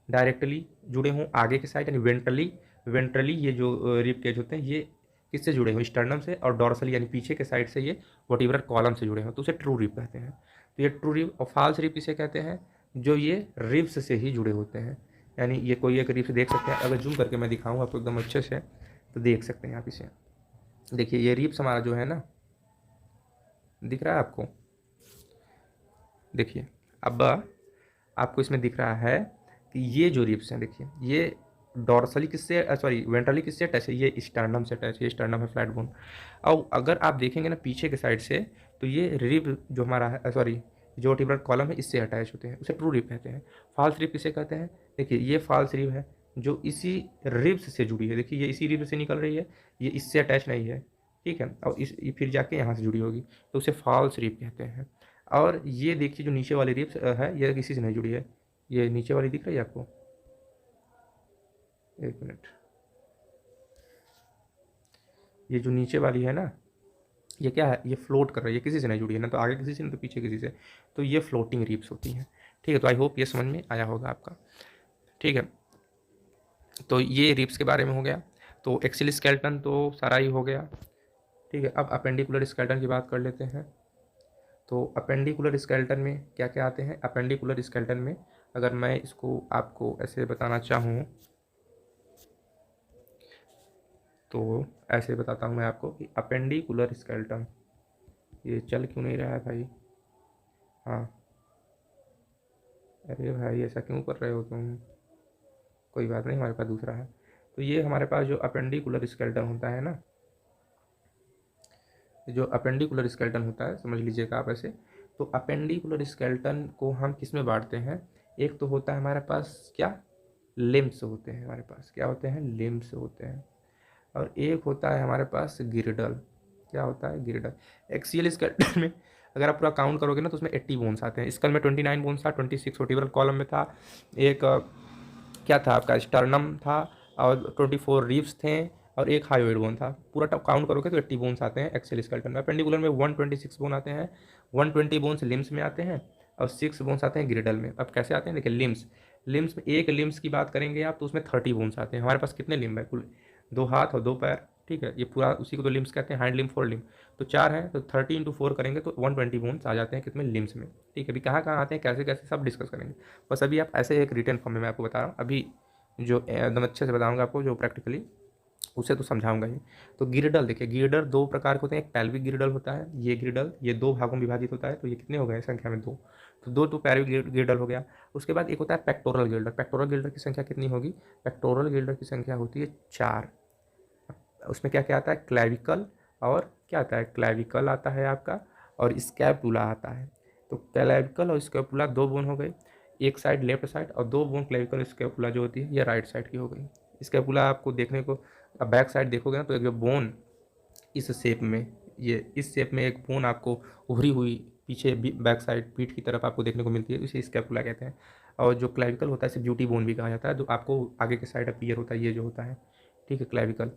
डायरेक्टली जुड़े हों आगे के साइड, यानी वेंट्रली, वेंट्रली ये जो रिब केज होते हैं ये किससे जुड़े हों, स्टर्नम से, और डॉर्सली यानी पीछे के साइड से ये वर्टिब्रल कॉलम से जुड़े हों, तो उसे ट्रू रिब कहते हैं। तो ये ट्रू रिब। और फाल्स रिब किसे कहते हैं, जो ये रिब्स से ही जुड़े होते हैं, यानी ये कोई एक रिब्स देख सकते हैं, अगर जूम करके मैं दिखाऊँ आपको एकदम अच्छे से तो देख सकते हैं आप इसे। देखिए ये रिब्स हमारा जो है ना, दिख रहा है आपको, देखिए अब आपको इसमें दिख रहा है कि ये जो रिब्स हैं, देखिए ये डॉर्सली किससे सॉरी वेंट्रली किससे अटैच है, ये स्टर्नम से अटैच है, ये स्टर्नम है फ्लैट बोन। और अगर आप देखेंगे ना पीछे के साइड से, तो ये रिब जो हमारा है सॉरी जो वर्टिब्रल कॉलम है इससे अटैच होते हैं, उसे ट्रू रिब कहते हैं। फॉल्स रिब किसे कहते हैं, देखिए ये फॉल्स रिब है जो इसी रिब्स से जुड़ी है, देखिए ये इसी रिब से निकल रही है, ये इससे अटैच नहीं है, ठीक है, और इस फिर जाके यहाँ से जुड़ी होगी, तो उसे फॉल्स रिब कहते हैं। और ये देखिए जो नीचे वाली रिब्स है ये किसी से नहीं जुड़ी है, ये नीचे वाली दिख रही है आपको, एक मिनट, ये जो नीचे वाली है ना, ये क्या है, ये फ्लोट कर रही है, किसी से नहीं जुड़ी है, ना तो आगे किसी से ना तो पीछे किसी से, तो ये फ्लोटिंग रिब्स होती हैं। ठीक है, तो आई होप ये समझ में आया होगा आपका। ठीक है, तो ये रिब्स के बारे में हो गया। तो एक्सिल स्केलेटन तो सारा ही हो गया। ठीक है, अब अपेंडिकुलर स्केलेटन की बात कर लेते हैं। तो अपेंडिकुलर स्केलेटन में क्या क्या आते हैं, अपेंडिकुलर स्केलेटन में अगर मैं इसको आपको ऐसे बताना चाहूँ तो ऐसे बताता हूँ मैं आपको कि अपेंडिकुलर स्केलेटन, ये चल क्यों नहीं रहा है भाई, हाँ, अरे भाई ऐसा क्यों कर रहे हो तुम, कोई बात नहीं, हमारे पास दूसरा है। तो ये हमारे पास जो अपेंडिकुलर स्केलेटन होता है ना, जो अपेंडिकुलर स्केलेटन होता है समझ लीजिएगा आप ऐसे। तो अपेंडिकुलर स्केलेटन को हम किस में बांटते हैं, एक तो होता है हमारे पास क्या, लिम्स होते हैं हमारे पास, क्या होते हैं, लिम्स होते हैं। और एक होता है हमारे पास गिरडल, क्या होता है, गिरडल। एक्सियल स्केलेटन में अगर आप पूरा काउंट करोगे ना तो उसमें 80 बोन्स आते हैं, स्कल में 29 बोन्स था, 26 वर्टिब्रल कॉलम में था, एक क्या था आपका स्टर्नम था, और 24 रिब्स थे, और एक हायोइड बोन था। पूरा काउंट करोगे तो 80 बोन्स आते हैं एक्सेल स्केलेटन में। पेंडिकुलर में 126 बोन आते हैं, 120 बोन्स लिम्स में आते हैं, और 6 बोन्स आते हैं गिरिडल में। अब कैसे आते हैं, देखिए लिम्स, लिम्स में एक लिम्स की बात करेंगे आप तो उसमें 30 बोन्स आते हैं। हमारे पास कितने लिम्ब है कुल, 2 हाथ और 2 पैर, ठीक है, ये पूरा उसी को तो लिम्स कहते हैं, हैंड लिम्ब फोर लिम्ब, तो 4 हैं, तो 30 इंटू 4 करेंगे तो 120 बोन्स आ जाते हैं कितने, लिम्स में। ठीक है, अभी कहाँ कहाँ आते हैं, कैसे कैसे, सब डिस्कस करेंगे। बस अभी आप ऐसे एक रिटर्न फॉर्म में मैं आपको बता रहा हूँ, अभी जो एकदम अच्छे से बताऊँगा आपको जो प्रैक्टिकली, उसे तो समझाऊंगा ही। तो गिरडल देखिए, गिरडल 2 प्रकार के होते हैं, एक पैल्विक गिरडल होता है, ये गिरडल ये 2 भागों में विभाजित होता है, तो ये कितने हो गए संख्या में 2, तो 2 तो पैल्विक गिरडल हो गया। उसके बाद एक होता है पेक्टोरल गिरडल, पेक्टोरल गिरडल की संख्या कितनी होगी, पेक्टोरल गिरडल की संख्या होती है 4। उसमें क्या क्या आता है, क्लैविकल, और क्या आता है, क्लैविकल आता है आपका, और स्कैपुला आता है। तो क्लैविकल और स्कैपुला 2 बोन हो गए, एक साइड लेफ्ट साइड, और 2 बोन क्लैविकल स्कैपुला जो होती है ये राइट साइड की हो गई। स्कैपुला आपको देखने को, अब बैक साइड देखोगे ना तो एक जो बोन इस शेप में, ये इस शेप में एक बोन आपको उभरी हुई पीछे बैक साइड पीठ की तरफ आपको देखने को मिलती है, इसे स्कैपुला कहते हैं। और जो क्लैविकल होता है इसे ब्यूटी बोन भी कहा जाता है, जो आपको आगे के साइड अपीयर होता है, ये जो होता है, ठीक है, क्लैविकल,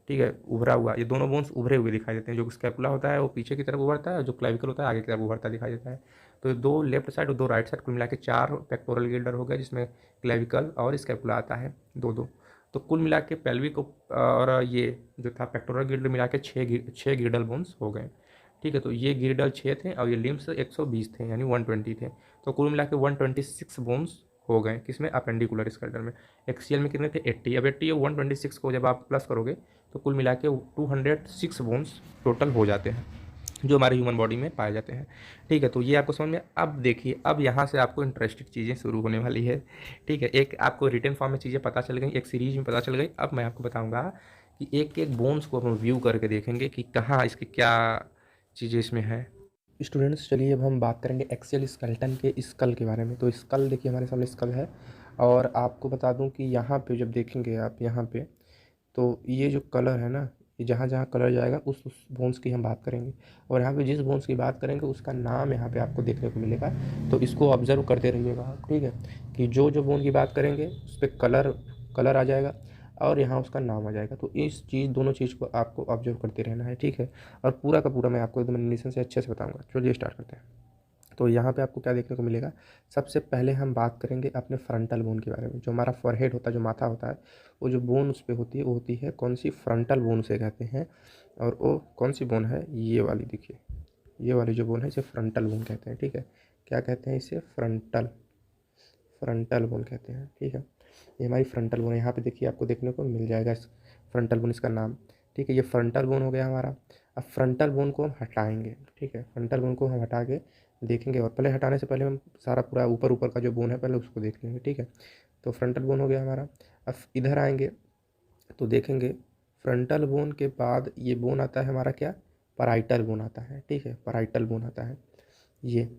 ठीक है, उभरा हुआ, ये दोनों बोन्स उभरे हुए दिखाई देते हैं। जो स्कैपुला होता है वो पीछे की तरफ उभरता है, और जो क्लैविकल होता है आगे की तरफ उभरता दिखाई देता है। तो 2 लेफ्ट साइड और 2 राइट साइड, कुल मिला के 4 पेक्टोरल गिल्डर हो गए, जिसमें क्लैविकल और स्कैपुला आता है, 2-2। तो कुल मिला के पेल्विक और ये जो था पेक्टोरल गिल्डर मिला के 6 गिल्डल बोन्स हो गए। ठीक है, तो ये गिल्डल 6 थे और ये लिम्स 120 थे, यानी 120 थे। तो कुल मिला के 126 बोन्स हो गए किसमें, अपेंडिकुलर स्केलेटन में। एक्सियल में कितने थे, 80। अब 80 और 126 को जब आप प्लस करोगे तो कुल मिला के 206 बोन्स टोटल हो जाते हैं जो हमारे ह्यूमन बॉडी में पाए जाते हैं। ठीक है, तो ये आपको समझ में। अब देखिए, अब यहाँ से आपको इंटरेस्टिंग चीज़ें शुरू होने वाली है। ठीक है, एक आपको रिटन फॉर्म में चीज़ें पता चल गई, एक सीरीज में पता चल गई। अब मैं आपको बताऊँगा कि एक एक बोन्स को हम व्यू करके देखेंगे कि कहाँ इसकी क्या चीज़ें इसमें है। स्टूडेंट्स चलिए अब हम बात करेंगे एक्सियल स्केलेटन के स्कल के बारे में। तो स्कल देखिए, हमारे सामने स्कल है, और आपको बता दूं कि यहाँ पे जब देखेंगे आप यहाँ पे, तो ये जो कलर है ना, ये जहाँ जहाँ कलर जाएगा उस बोन्स की हम बात करेंगे, और यहाँ पे जिस बोन्स की बात करेंगे उसका नाम यहाँ पे आपको देखने को मिलेगा। तो इसको ऑब्जर्व करते रहिएगा आप, ठीक है, कि जो जो बोन की बात करेंगे उस पर कलर कलर आ जाएगा, और यहाँ उसका नाम आ जाएगा। तो इस चीज़ दोनों चीज़ को आपको ऑब्जर्व करते रहना है, ठीक है, और पूरा का पूरा मैं आपको एकदम एनिमेशन से अच्छे से बताऊँगा। चलिए स्टार्ट करते हैं। तो यहाँ पे आपको क्या देखने को मिलेगा, सबसे पहले हम बात करेंगे अपने फ्रंटल बोन के बारे में। जो हमारा फॉरहेड होता है, जो माथा होता है, वो जो बोन उस पर होती है वो होती है कौन सी, फ्रंटल बोन उसे कहते हैं। और वो कौन सी बोन है, ये वाली देखिए, ये वाली जो बोन है इसे फ्रंटल बोन कहते हैं, ठीक है, क्या कहते हैं इसे, फ्रंटल, फ्रंटल बोन कहते हैं, ठीक है। ये हमारी फ्रंटल बोन है, यहाँ पे देखिए आपको देखने को मिल जाएगा फ्रंटल बोन इसका नाम, ठीक है, ये फ्रंटल बोन हो गया हमारा। अब फ्रंटल बोन को हम हटाएंगे, ठीक है, फ्रंटल बोन को हम हटा के देखेंगे। और पहले हटाने से पहले हम सारा पूरा ऊपर ऊपर का जो बोन है पहले उसको देख लेंगे, ठीक है। तो फ्रंटल बोन हो गया हमारा। अब इधर आएंगे तो देखेंगे फ्रंटल बोन के बाद ये बोन आता है हमारा क्या, पैराइटल बोन आता है, ठीक है, पैराइटल बोन आता है ये।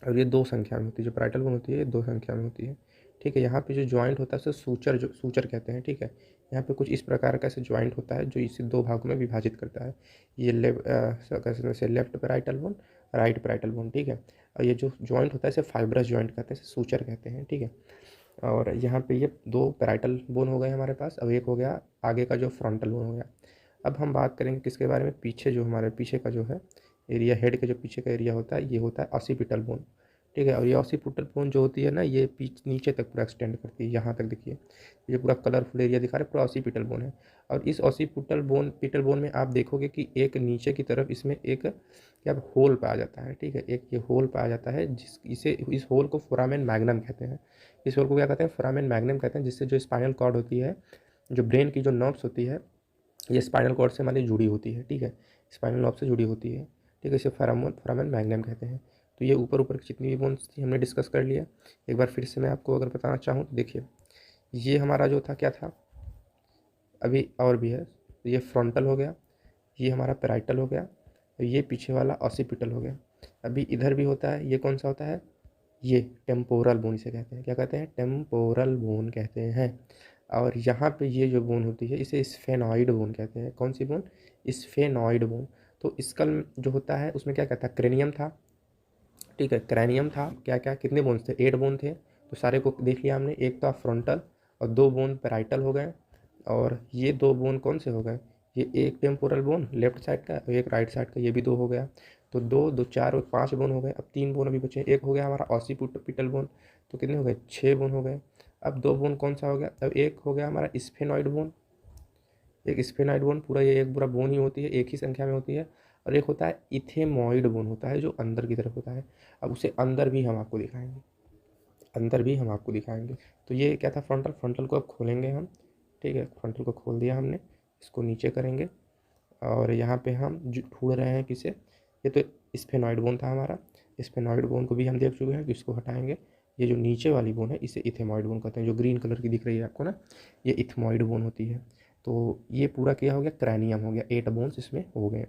और ये 2 संख्या में होती है, जो पैराइटल बोन होती है ये 2 संख्या में होती है, ठीक है। यहाँ पे जो जॉइंट होता है उसे सूचर, जो सूचर कहते हैं, ठीक है। यहाँ पे कुछ इस प्रकार का ऐसे जॉइंट होता है जो इसे 2 भागों में विभाजित करता है। ये left parietal bone, right parietal bone, ठीक है। और ये जो जॉइंट होता है इसे फाइब्रस जॉइंट कहते हैं, इसे सूचर कहते हैं, ठीक है। और यहाँ पे ये 2 पैराइटल बोन हो गए हमारे पास। अब एक हो गया आगे का जो फ्रंटल बोन हो गया। अब हम बात करेंगे किसके बारे में, पीछे जो हमारे पीछे का जो है एरिया, हेड के जो पीछे का एरिया होता है ये होता है ऑसिपिटल बोन, ठीक है। और ये ऑसिपिटल बोन जो होती है ना ये नीचे तक पूरा एक्सटेंड करती है, यहाँ तक देखिए ये पूरा कलरफुल एरिया दिखा रहा है, पूरा ऑसिपिटल बोन है। और इस ऑसिपिटल बोन में आप देखोगे कि एक नीचे की तरफ इसमें एक क्या होल पाया जाता है, ठीक है। एक ये होल पाया जाता है इस होल को फोरामेन मैग्नम कहते हैं। इस होल को क्या कहते हैं, फोरामेन मैग्नम कहते हैं, जिससे जो स्पाइनल कॉर्ड होती है, जो ब्रेन की जो नर्व्स होती है ये स्पाइनल कॉर्ड से हमारी जुड़ी होती है, ठीक है, स्पाइनल नर्व से जुड़ी होती है, ठीक है। इसे फोरामेन मैग्नम कहते हैं। तो ये ऊपर ऊपर की जितनी भी बोन्स थी हमने डिस्कस कर लिया। एक बार फिर से मैं आपको अगर बताना चाहूँ तो देखिए ये हमारा जो था क्या था, अभी और भी है। तो ये फ्रंटल हो गया, ये हमारा पैराइटल हो गया, और ये पीछे वाला ऑसिपिटल हो गया। अभी इधर भी होता है, ये कौन सा होता है, ये टेम्पोरल बोन इसे कहते हैं, क्या कहते हैं, टेम्पोरल बोन कहते हैं। और यहाँ पे ये जो बोन होती है इसे स्फेनॉइड बोन कहते हैं। कौन सी बोन, स्फेनॉइड बोन। तो स्कल जो होता है उसमें क्या कहता है, क्रेनियम था, ठीक है, क्रैनियम था, क्या क्या कितने बोन्स थे, 8 बोन थे। तो सारे को देख लिया हमने। एक था फ्रंटल और 2 बोन पैराइटल हो गए। और ये 2 बोन कौन से हो गए, ये एक टेम्पोरल बोन लेफ्ट साइड का और एक राइट साइड का, ये भी 2 हो गया। तो 2 2 4 और 5 बोन हो गए। अब 3 बोन अभी बचे, एक हो गया हमारा ऑसिपिटल बोन, तो कितने हो गए, 6 बोन हो गए। अब 2 बोन कौन सा हो गया, अब एक हो गया हमारा स्फेनॉइड बोन। एक स्फेनॉइड बोन पूरा, ये एक पूरा बोन ही होती है, एक ही संख्या में होती है। और एक होता है इथेमॉइड बोन होता है जो अंदर की तरफ होता है। अब उसे अंदर भी हम आपको दिखाएंगे, अंदर भी हम आपको दिखाएंगे। तो ये क्या था, फ्रंटल को अब खोलेंगे हम, ठीक है। फ्रंटल को खोल दिया हमने, इसको नीचे करेंगे। और यहाँ पे हम ढूंढ रहे हैं किसे, ये तो स्फेनॉइड बोन था हमारा। स्फेनॉइड बोन को भी हम देख चुके हैं, तो इसको हटाएंगे। ये जो नीचे वाली बोन है इसे इथेमॉइड बोन कहते हैं, जो ग्रीन कलर की दिख रही है आपको ना, ये इथेमॉइड बोन होती है। तो ये पूरा क्या हो गया, क्रैनियम हो गया, 8 बोन्स इसमें हो गए,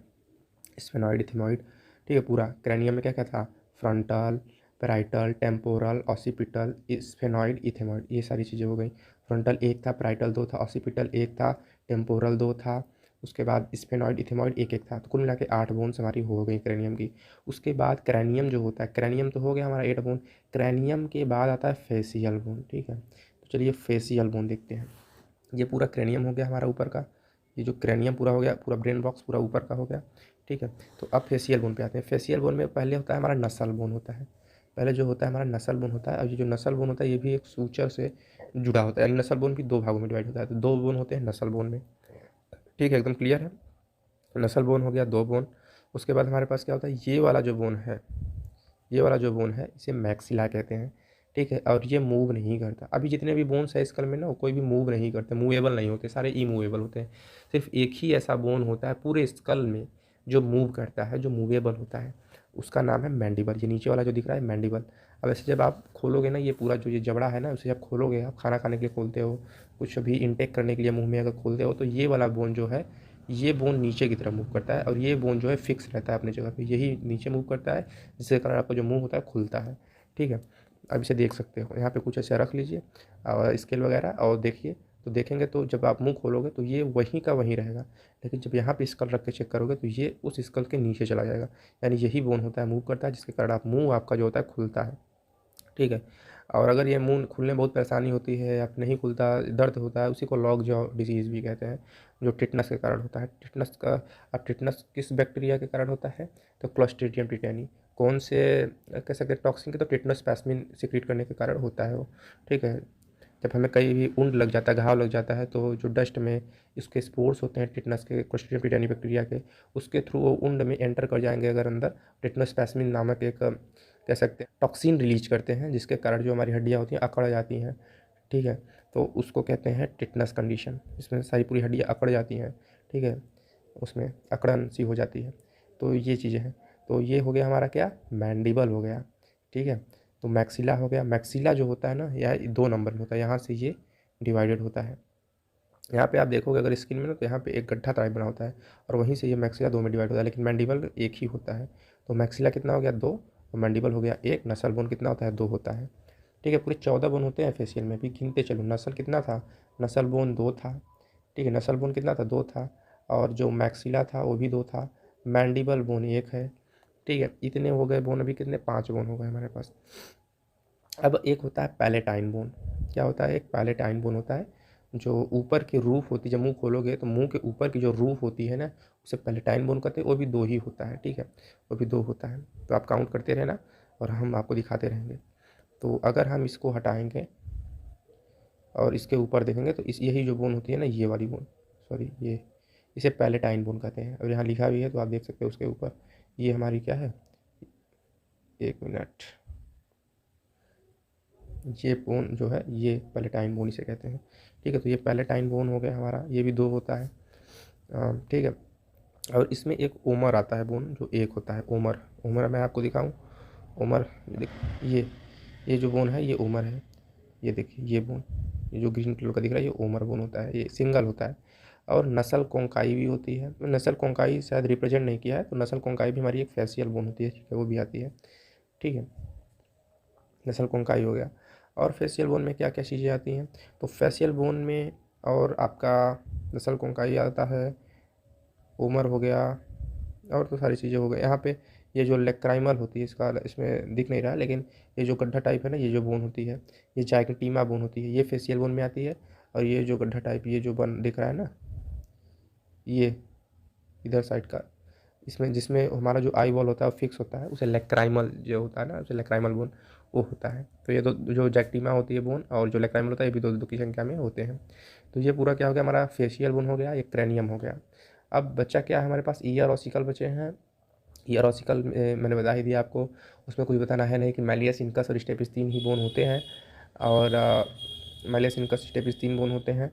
स्फेनॉइड, इथेमॉइड, ठीक है। पूरा क्रैनियम में क्या क्या था, frontal, parietal, temporal, occipital, sphenoid, इथेमॉइड, ये सारी चीज़ें हो गई। फ्रंटल 1 था, पैराइटल 2 था, ऑसिपिटल 1 था, टेम्पोरल 2 था, उसके बाद स्फेनॉइड, इथेमॉइड 1 था। तो कुल मिला के 8 बोन्स हमारी हो गई क्रैनियम की। उसके बाद क्रैनियम जो होता है, क्रैनियम तो हो गया हमारा 8 बोन। क्रैनियम के बाद आता है फेसियल बोन, ठीक है। तो चलिए फेसियल बोन देखते हैं। ये पूरा क्रैनियम हो गया हमारा ऊपर का, ये जो क्रैनियम पूरा हो गया, पूरा ब्रेन बॉक्स पूरा ऊपर का हो गया, ठीक है। तो अब फेसियल बोन पे आते हैं। फेसियल बोन में पहले होता है हमारा नसल बोन होता है, पहले जो होता है हमारा नसल बोन होता है। और ये जो नसल बोन होता है ये भी एक सूचर से जुड़ा होता है, यानी नसल बोन भी 2 भागों में डिवाइड होता है। तो 2 बोन होते हैं नसल बोन में, ठीक है, एकदम क्लियर है। नसल बोन हो गया 2 बोन। उसके बाद हमारे पास क्या होता है, ये वाला जो बोन है, ये वाला जो बोन है इसे मैक्सिला कहते हैं, ठीक है। और ये मूव नहीं करता। अभी जितने भी बोन्स है स्कल में ना, कोई भी मूव नहीं करते, मूवेबल नहीं होते, सारे इमूवेबल होते हैं। सिर्फ एक ही ऐसा बोन होता है पूरे स्कल में जो मूव करता है, जो मूवेबल होता है, उसका नाम है मैंडिबल। ये नीचे वाला जो दिख रहा है मैंडिबल। अब ऐसे जब आप खोलोगे ना, ये पूरा जो ये जबड़ा है ना, उसे जब खोलोगे, आप खाना खाने के लिए खोलते हो, कुछ भी इंटेक करने के लिए मुंह में अगर खोलते हो, तो ये वाला बोन जो है, ये बोन नीचे की तरफ मूव करता है। और ये बोन जो है फिक्स रहता है अपनी जगह पे, यही नीचे मूव करता है, जिसके कारण आपका जो मुंह होता है खुलता है, ठीक है। अब इसे देख सकते हो, यहाँ पे कुछ ऐसे रख लीजिए और स्केल वगैरह, और देखिए। तो देखेंगे तो जब आप मुंह खोलोगे तो ये वहीं का वहीं रहेगा, लेकिन जब यहाँ पे स्कल रख के चेक करोगे तो ये उस स्कल के नीचे चला जाएगा। यानी यही बोन होता है, मूव करता है, जिसके कारण आप मुंह आपका जो होता है खुलता है, ठीक है। और अगर ये मुंह खुलने में बहुत परेशानी होती है या नहीं खुलता, दर्द होता है, उसी को लॉक जॉ डिजीज़ भी कहते हैं, जो टिटनस के कारण होता है। टिटनस का, अब टिटनस किस बैक्टीरिया के कारण होता है, तो क्लोस्ट्रीडियम टिटेनी, कौन से कह सकते हैं टॉक्सिन के, तो टिटनस पैस्मिन सिक्रीट करने के कारण होता है वो, ठीक है। जब हमें कहीं भी वुंड लग जाता है, घाव लग जाता है, तो जो डस्ट में इसके स्पोर्स होते हैं टिटनस के, क्लोस्ट्रीडियम टिटेनी बैक्टीरिया के, उसके थ्रू वो वुंड में एंटर कर जाएंगे अगर अंदर, टिटनस पैस्मिन नामक एक कह सकते हैं टॉक्सिन रिलीज करते हैं, जिसके कारण जो हमारी हड्डियाँ होती हैं अकड़ जाती हैं, ठीक है। तो उसको कहते हैं टिटनस कंडीशन। इसमें सारी पूरी हड्डियाँ अकड़ जाती हैं, ठीक है, उसमें अकड़न सी हो जाती है। तो ये चीज़ें हैं। तो ये हो गया हमारा क्या, मैंडिबल हो गया, ठीक है। तो मैक्सिला हो गया, मैक्सिला जो होता है ना यह 2 नंबर में होता है, यहाँ से ये डिवाइडेड होता है। यहाँ पे आप देखोगे अगर स्किन में ना, तो यहाँ पे एक गड्ढा टाइप बना होता है और वहीं से ये मैक्सिला 2 में डिवाइड होता है, लेकिन मैंडिबल एक ही होता है। तो मैक्सिला कितना हो गया 2, और मैंडिबल हो गया 1, नसल बोन कितना होता है 2 होता है, ठीक है। पूरे 14 बोन होते हैं फेशियल में, भी गिनते चलो। नसल कितना था, नसल बोन 2 था, ठीक है, नसल बोन कितना था 2 था, और जो मैक्सिला था वो भी 2 था, मैंडिबल बोन 1 है, ठीक है। इतने हो गए बोन, अभी कितने 5 बोन हो गए हमारे पास। अब एक होता है पैलेटाइन बोन। क्या होता है, एक पैलेटाइन बोन होता है जो ऊपर की रूफ होती है, जब मुंह खोलोगे तो मुंह के ऊपर की जो रूफ होती है ना, उसे पैलेटाइन बोन कहते हैं। वो भी 2 ही होता है, ठीक है, वो भी 2 होता है। तो आप काउंट करते रहना और हम आपको दिखाते रहेंगे। तो अगर हम इसको हटाएंगे और इसके ऊपर देखेंगे तो इस यही जो बोन होती है ना, ये वाली बोन, सॉरी ये, इसे पैलेटाइन बोन कहते हैं। और यहाँ लिखा भी है तो आप देख सकते हो उसके ऊपर, ये हमारी क्या है, 1 मिनट, ये बोन जो है ये पैलेटाइन बोन इसे कहते हैं, ठीक है। तो ये पैलेटाइन बोन हो गया हमारा, ये भी 2 होता है, ठीक है। और इसमें एक ओमर आता है बोन जो 1 होता है, ओमर। ओमर मैं आपको दिखाऊं, ओमर ये जो बोन है ये ओमर है, ये देखिए ये बोन, ये जो ग्रीन कलर का दिख रहा है ये ओमर बोन होता है, ये सिंगल होता है। और नसल कोंकाई भी होती है, नसल कोंकाई शायद रिप्रेजेंट नहीं किया है, तो नसल कोंकाई भी हमारी एक फेशियल बोन होती है, ठीक है, वो भी आती है, ठीक है। नसल कोंकाई हो गया। और फेशियल बोन में क्या क्या चीज़ें आती हैं, तो फेशियल बोन में और आपका नसल कोंकाई आता है, ओमर हो गया, और तो सारी चीज़ें हो गई। यहाँ पे ये जो लेक्राइमल होती है, इसका इसमें दिख नहीं रहा है, लेकिन ये जो गड्ढा टाइप है ना, ये जो बोन होती है ये जाइगोटीमा बोन होती है, ये फेशियल बोन में आती है। और ये जो गड्ढा टाइप ये जो बन दिख रहा है ना, ये इधर साइड का, इसमें जिसमें हमारा जो आई बॉल होता है वो फिक्स होता है, उसे लेक्राइमल जो होता है ना, उसे लेक्राइमल बोन वो होता है। तो ये दो जो जैक्टिमा होती है बोन और जो लेक्राइमल होता है, ये भी 2 की संख्या में होते हैं। तो ये पूरा क्या हो गया, हमारा फेशियल बोन हो गया, ये क्रेनियम हो गया। अब बच्चा क्या है हमारे पास, ईयर ऑसिकल बचे हैं। ईयर ऑसिकल मैंने बता ही दिया आपको, उसमें कुछ बताना है नहीं कि मैलियस इनकस और स्टेपिस 3 ही बोन होते हैं, और मैलियस इनकस स्टेपिस 3 बोन होते हैं,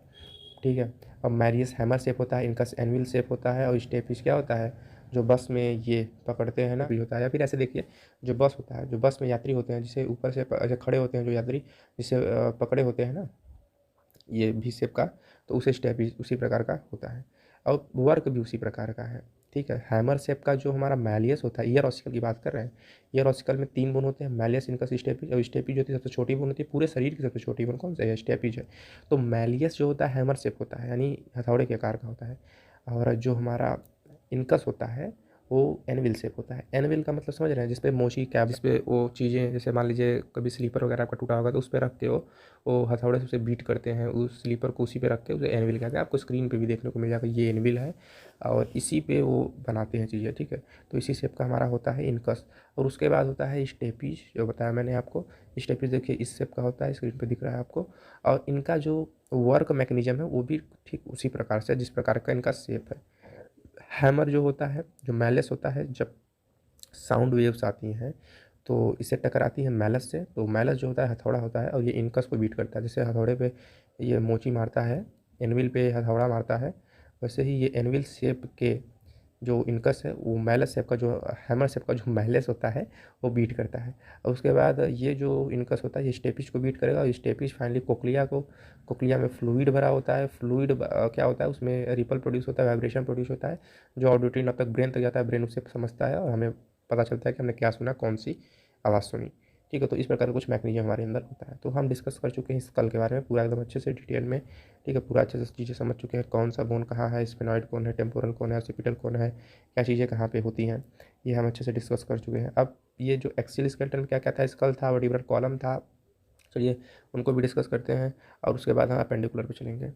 ठीक है। और मैरियस हैमर शेप होता है, इनकस एनविल शेप होता है, और स्टेपिस क्या होता है, जो बस में ये पकड़ते हैं ना भी होता है। या फिर ऐसे देखिए, जो बस होता है, जो बस में यात्री होते हैं, जिसे ऊपर से ऐसे खड़े होते हैं जो यात्री, जिसे पकड़े होते हैं ना ये भी शेप का, तो उसे स्टेपिस उसी प्रकार का होता है, और वर्क भी उसी प्रकार का है, ठीक है। हैमर शेप का जो हमारा मैलियस होता है, ईयर ऑसिकल की बात कर रहे हैं, ईयर ऑसिकल में 3 बोन होते हैं, मैलियस इनकस स्टेपिज, और स्टेपिज जो होती है सबसे छोटी बोन होती है, पूरे शरीर की सबसे छोटी बोन कौन सा है, स्टेपिज है। तो मैलियस जो होता है हैमर शेप होता है, यानी हथौड़े के आकार का होता है, और जो हमारा इनकस होता है वो एनविल शेप होता है। एनविल का मतलब समझ रहे हैं, जिसपे मोची कैप, जिसपे वो चीज़ें, जैसे मान लीजिए कभी स्लीपर वगैरह आपका टूटा होगा तो उस पर रख के वो हथौड़े से उसे बीट करते हैं, उस स्लीपर को उसी पे रख के उसे एनविल कहते हैं। आपको स्क्रीन पे भी देखने को मिल जाएगा, ये एनविल है, और इसी पे वो बनाते हैं चीज़ें, ठीक है। तो इसी शेप का हमारा होता है इनकस। और उसके बाद होता है स्टेपिज, जो बताया मैंने आपको। स्टेपिज देखिए इस शेप का होता है, स्क्रीन पे दिख रहा है आपको। और इनका जो वर्क मैकेनिज्म है वो भी ठीक उसी प्रकार से, जिस प्रकार का इनका शेप है। हैमर जो होता है, जो मैलेस होता है, जब साउंड वेव्स आती हैं तो इससे टकराती है मैलस से, तो मैलस जो होता है हथौड़ा होता है, और ये इनकस को बीट करता है। जैसे हथौड़े पे ये मोची मारता है, एनविल पे हथौड़ा मारता है, वैसे ही ये एनविल शेप के जो इनकस है वो मैलस शेप का, जो हैमर शेप का जो मैलस होता है वो बीट करता है। और उसके बाद ये जो इनकस होता है ये स्टेपिज को बीट करेगा, और स्टेपिज फाइनली कोक्लिया में फ्लूइड भरा होता है। फ्लूइड क्या होता है, उसमें रिपल प्रोड्यूस होता है, वाइब्रेशन प्रोड्यूस होता है, जो ऑडिटरी नब तक ब्रेन तक जाता है, ब्रेन उसे समझता है और हमें पता चलता है कि हमने क्या सुना, कौन सी आवाज़ सुनी, ठीक है। तो इस प्रकार का कुछ मैकेनिज्म हमारे अंदर होता है। तो हम डिस्कस कर चुके हैं स्कल के बारे में पूरा एकदम अच्छे से डिटेल में, ठीक है। पूरा अच्छे से चीज़ें समझ चुके हैं, कौन सा बोन कहाँ है, स्फेनॉइड कौन है, टेम्पोरल कौन है, ऑसिपिटल कौन है, क्या चीज़ें कहाँ पे होती हैं, ये हम अच्छे से डिस्कस कर चुके हैं। अब ये जो एक्सियल स्केलेटन क्या क्या था, स्कल था, वर्टिब्रल कॉलम था, चलिए उनको भी डिस्कस करते हैं, और उसके बाद हम अपेंडिकुलर पे चलेंगे।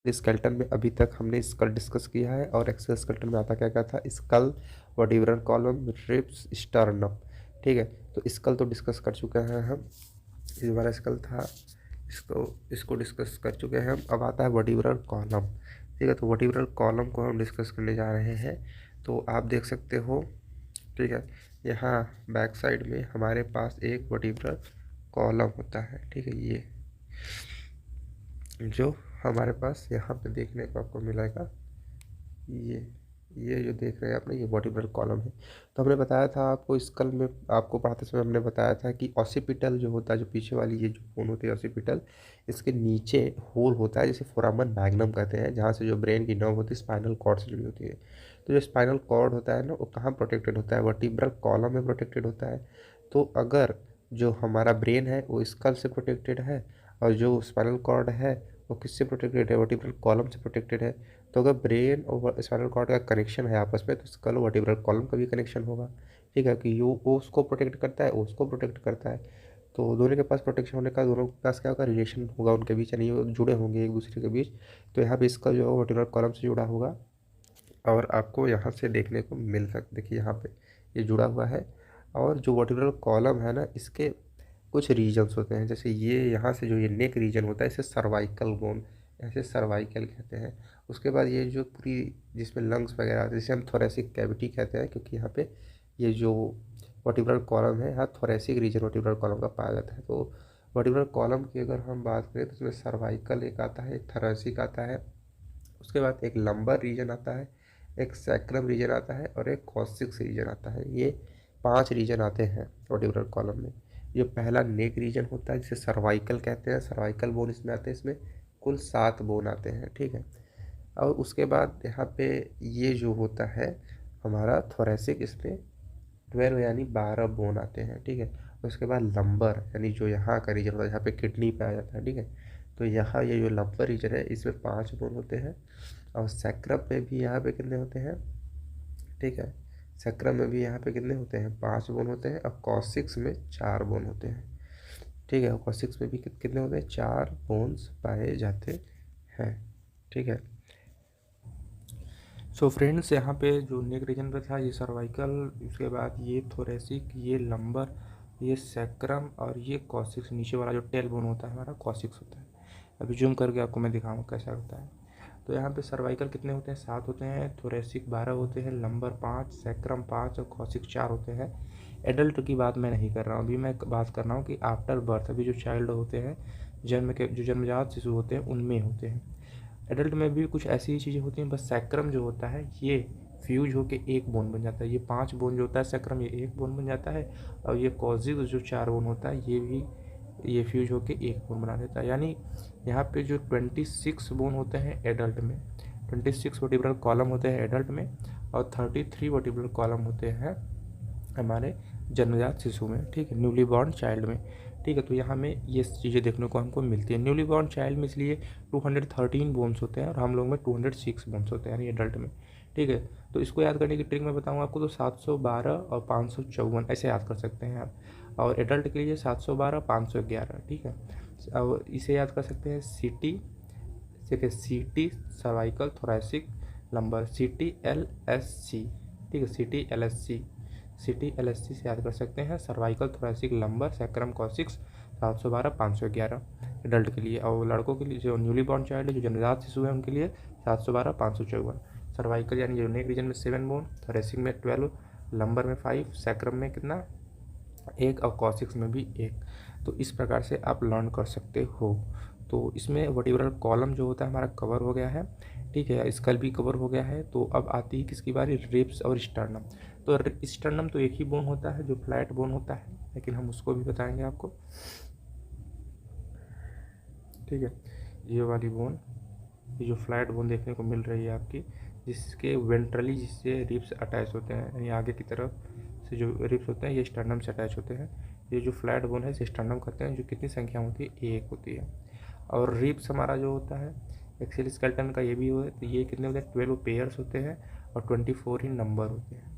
स्केलेटन में अभी तक हमने स्कल डिस्कस किया है, और एक्सियल स्केलेटन में आता क्या क्या था, skull, vertebral column, ribs, sternum, ठीक है। तो स्कल तो डिस्कस कर चुके हैं हम, ये हमारा स्कल था, इसको डिस्कस कर चुके हैं हम। अब आता है वर्टिब्रल कॉलम, ठीक है। तो वर्टिब्रल कॉलम को हम डिस्कस करने जा रहे हैं। तो आप देख सकते हो, ठीक है, यहाँ बैक साइड में हमारे पास एक वर्टिब्रल कॉलम होता है, ठीक है। ये जो हमारे पास यहाँ पे देखने को आपको मिलेगा, ये ये जो देख रहे हैं आपने, ये वर्टिब्रल कॉलम है। तो हमने बताया था आपको, स्कल में आपको पढ़ाते समय हमने बताया था कि ऑसिपिटल जो होता है, जो पीछे वाली ये जो बोन होती है ऑसिपिटल, इसके नीचे होल होता है जिसे फोरामन मैग्नम कहते हैं, जहाँ से जो ब्रेन की नर्व होती है स्पाइनल कॉर्ड से जुड़ी होती है। तो जो स्पाइनल कॉर्ड होता है ना, वो कहाँ प्रोटेक्टेड होता है? वर्टिब्रल कॉलम में प्रोटेक्टेड होता है। तो अगर जो हमारा ब्रेन है वो स्कल से प्रोटेक्टेड है, और जो स्पाइनल कॉर्ड है वो किससे प्रोटेक्टेड है? वर्टिब्रल कॉलम से प्रोटेक्टेड है। तो अगर ब्रेन और स्पाइनल कॉर्ड का कनेक्शन है आपस में, तो स्कल और वर्टिब्रल कॉलम का भी कनेक्शन होगा। ठीक है, कि वो उसको प्रोटेक्ट करता है, वो उसको प्रोटेक्ट करता है। तो दोनों के पास प्रोटेक्शन होने का, दोनों के पास क्या होगा? रिलेशन होगा उनके बीच, यानी वो जुड़े होंगे एक दूसरे के बीच। तो यहाँ पे इसका जो है वर्टिब्रल कॉलम से जुड़ा होगा, और आपको यहाँ से देखने को मिल सकता, देखिए यहाँ पे ये जुड़ा हुआ है। और जो वर्टिब्रल कॉलम है ना, इसके कुछ रीजन्स होते हैं, जैसे ये यहाँ से जो ये नेक रीजन होता है इसे सर्वाइकल बोन, ऐसे सर्वाइकल कहते हैं। उसके बाद ये जो पूरी जिसमें लंग्स वगैरह आते हैं, जिसे हम थोरेसिक कैविटी कहते हैं, क्योंकि यहाँ पे ये जो वर्टिब्रल कॉलम है, यहाँ थोरेसिक रीजन वर्टिब्रल कॉलम का पाया जाता है। तो वर्टिब्रल कॉलम की अगर हम बात करें तो इसमें सर्वाइकल एक आता है, एक थोरेसिक आता है, उसके बाद एक लंबर रीजन आता है, एक सैक्रम रीजन आता है, और एक कॉक्सिक्स रीजन आता है। ये 5 रीजन आते हैं वर्टिब्रल कॉलम में। ये पहला नेक रीजन होता है जिसे सर्वाइकल कहते हैं, सर्वाइकल बोन इसमें आते हैं, इसमें कुल 7 बोन आते हैं। ठीक है, और उसके बाद यहाँ पे ये जो होता है हमारा थोरेसिक, इसमें 12 यानी 12 बोन आते हैं। ठीक है, उसके बाद लंबर यानी जो यहाँ का रीजन होता है, यहाँ पे किडनी पाया जाता है। ठीक है, तो यहाँ ये जो लंबर रीजन है इसमें 5 बोन होते हैं। और सैक्रम में भी यहाँ पे कितने होते हैं? ठीक है, सैक्रम में भी यहाँ पे कितने होते हैं? 5 बोन होते हैं। और कॉसिक्स में 4 बोन होते हैं। ठीक है, कॉसिक्स में भी कितने होते हैं? 4 बोन्स पाए जाते हैं। ठीक है, सो फ्रेंड्स, यहाँ पे जो नेक रीजन पे था ये सर्वाइकल, उसके बाद ये थोरेसिक, ये लंबर, ये सैक्रम, और ये कॉसिक्स, नीचे वाला जो टेल बोन होता है हमारा कॉसिक्स होता है। अभी जूम करके आपको मैं दिखाऊंगा कैसा होता है। तो यहाँ पे सर्वाइकल कितने होते हैं? 7 होते हैं, थोरेसिक 12 होते हैं, लंबर 5, सैक्रम 5 और कॉसिक्स 4 होते हैं। एडल्ट की बात मैं नहीं कर रहा हूँ, अभी मैं बात कर रहा हूँ कि आफ्टर बर्थ, अभी जो चाइल्ड होते हैं, जन्म के जो जन्मजात शिशु होते हैं उनमें होते हैं। एडल्ट में भी कुछ ऐसी ही चीज़ें होती हैं, बस सैक्रम जो होता है ये फ्यूज होके एक बोन बन जाता है। ये 5 बोन जो होता है सैक्रम, ये एक बोन बन जाता है। और ये कॉजिक जो 4 बोन होता है ये भी ये फ्यूज होके एक बोन बना देता है। यानी यहाँ पे जो 26 बोन होते हैं एडल्ट में, 26 वर्टिब्रल कॉलम होते हैं एडल्ट में, और 33 वर्टिब्रल कॉलम होते हैं हमारे जन्मजात शिशु में। ठीक है, न्यूली बॉर्न चाइल्ड में। ठीक है, तो यहाँ में ये चीज़ें देखने को हमको मिलती है। न्यूली बॉर्न चाइल्ड में इसलिए 213 बोन्स होते हैं, और हम लोग में 206 बोन्स होते हैं यानी एडल्ट में। ठीक है, तो इसको याद करने की ट्रिक मैं बताऊँगा आपको। तो 712 और 554 ऐसे याद कर सकते हैं आप, और एडल्ट के लिए 712 511। ठीक है, और इसे याद कर सकते हैं CT, ठीक है, CT cervical thoracic lumbar, CT-LSC। ठीक है, CT-LSC, CT-LSC से याद कर सकते हैं cervical thoracic lumbar, sacrum cos x 712 511 adult के लिए। और लड़कों के लिए जो न्यूली बॉर्न चाइल्ड है, जो जन्मजात शिशु है, उनके लिए 712 554। सर्वाइकल यानी जो नेक रीजन में 7 बोन, थोरेसिक में 12, लंबर में 5, सैक्रम में कितना? 1, और कॉसिक्स में भी 1। तो इस प्रकार से आप लर्न कर सकते हो। तो इसमें वर्टिब्रल कॉलम जो होता है हमारा कवर हो गया है। ठीक है, स्कल भी कवर हो गया है। तो अब आती है किसकी बारी? रिब्स और स्टर्नम। तो स्टर्नम तो एक ही बोन होता है जो फ्लैट बोन होता है, लेकिन हम उसको भी बताएंगे आपको। ठीक है, ये वाली बोन, ये जो फ्लैट बोन देखने को मिल रही है आपकी, जिसके वेंट्रली जिससे रिब्स अटैच होते हैं, यानी आगे की तरफ से जो रिब्स होते हैं ये स्टर्नम से अटैच होते हैं। ये जो फ्लैट बोन है इसे स्टर्नम कहते हैं, जो कितनी संख्या होती है? 1 होती है। और रिब्स हमारा जो होता है एक्सेल स्केलेटन का ये भी हो है, तो ये कितने होते हैं? 12 पेयर्स होते हैं, और 24 ही नंबर होते हैं।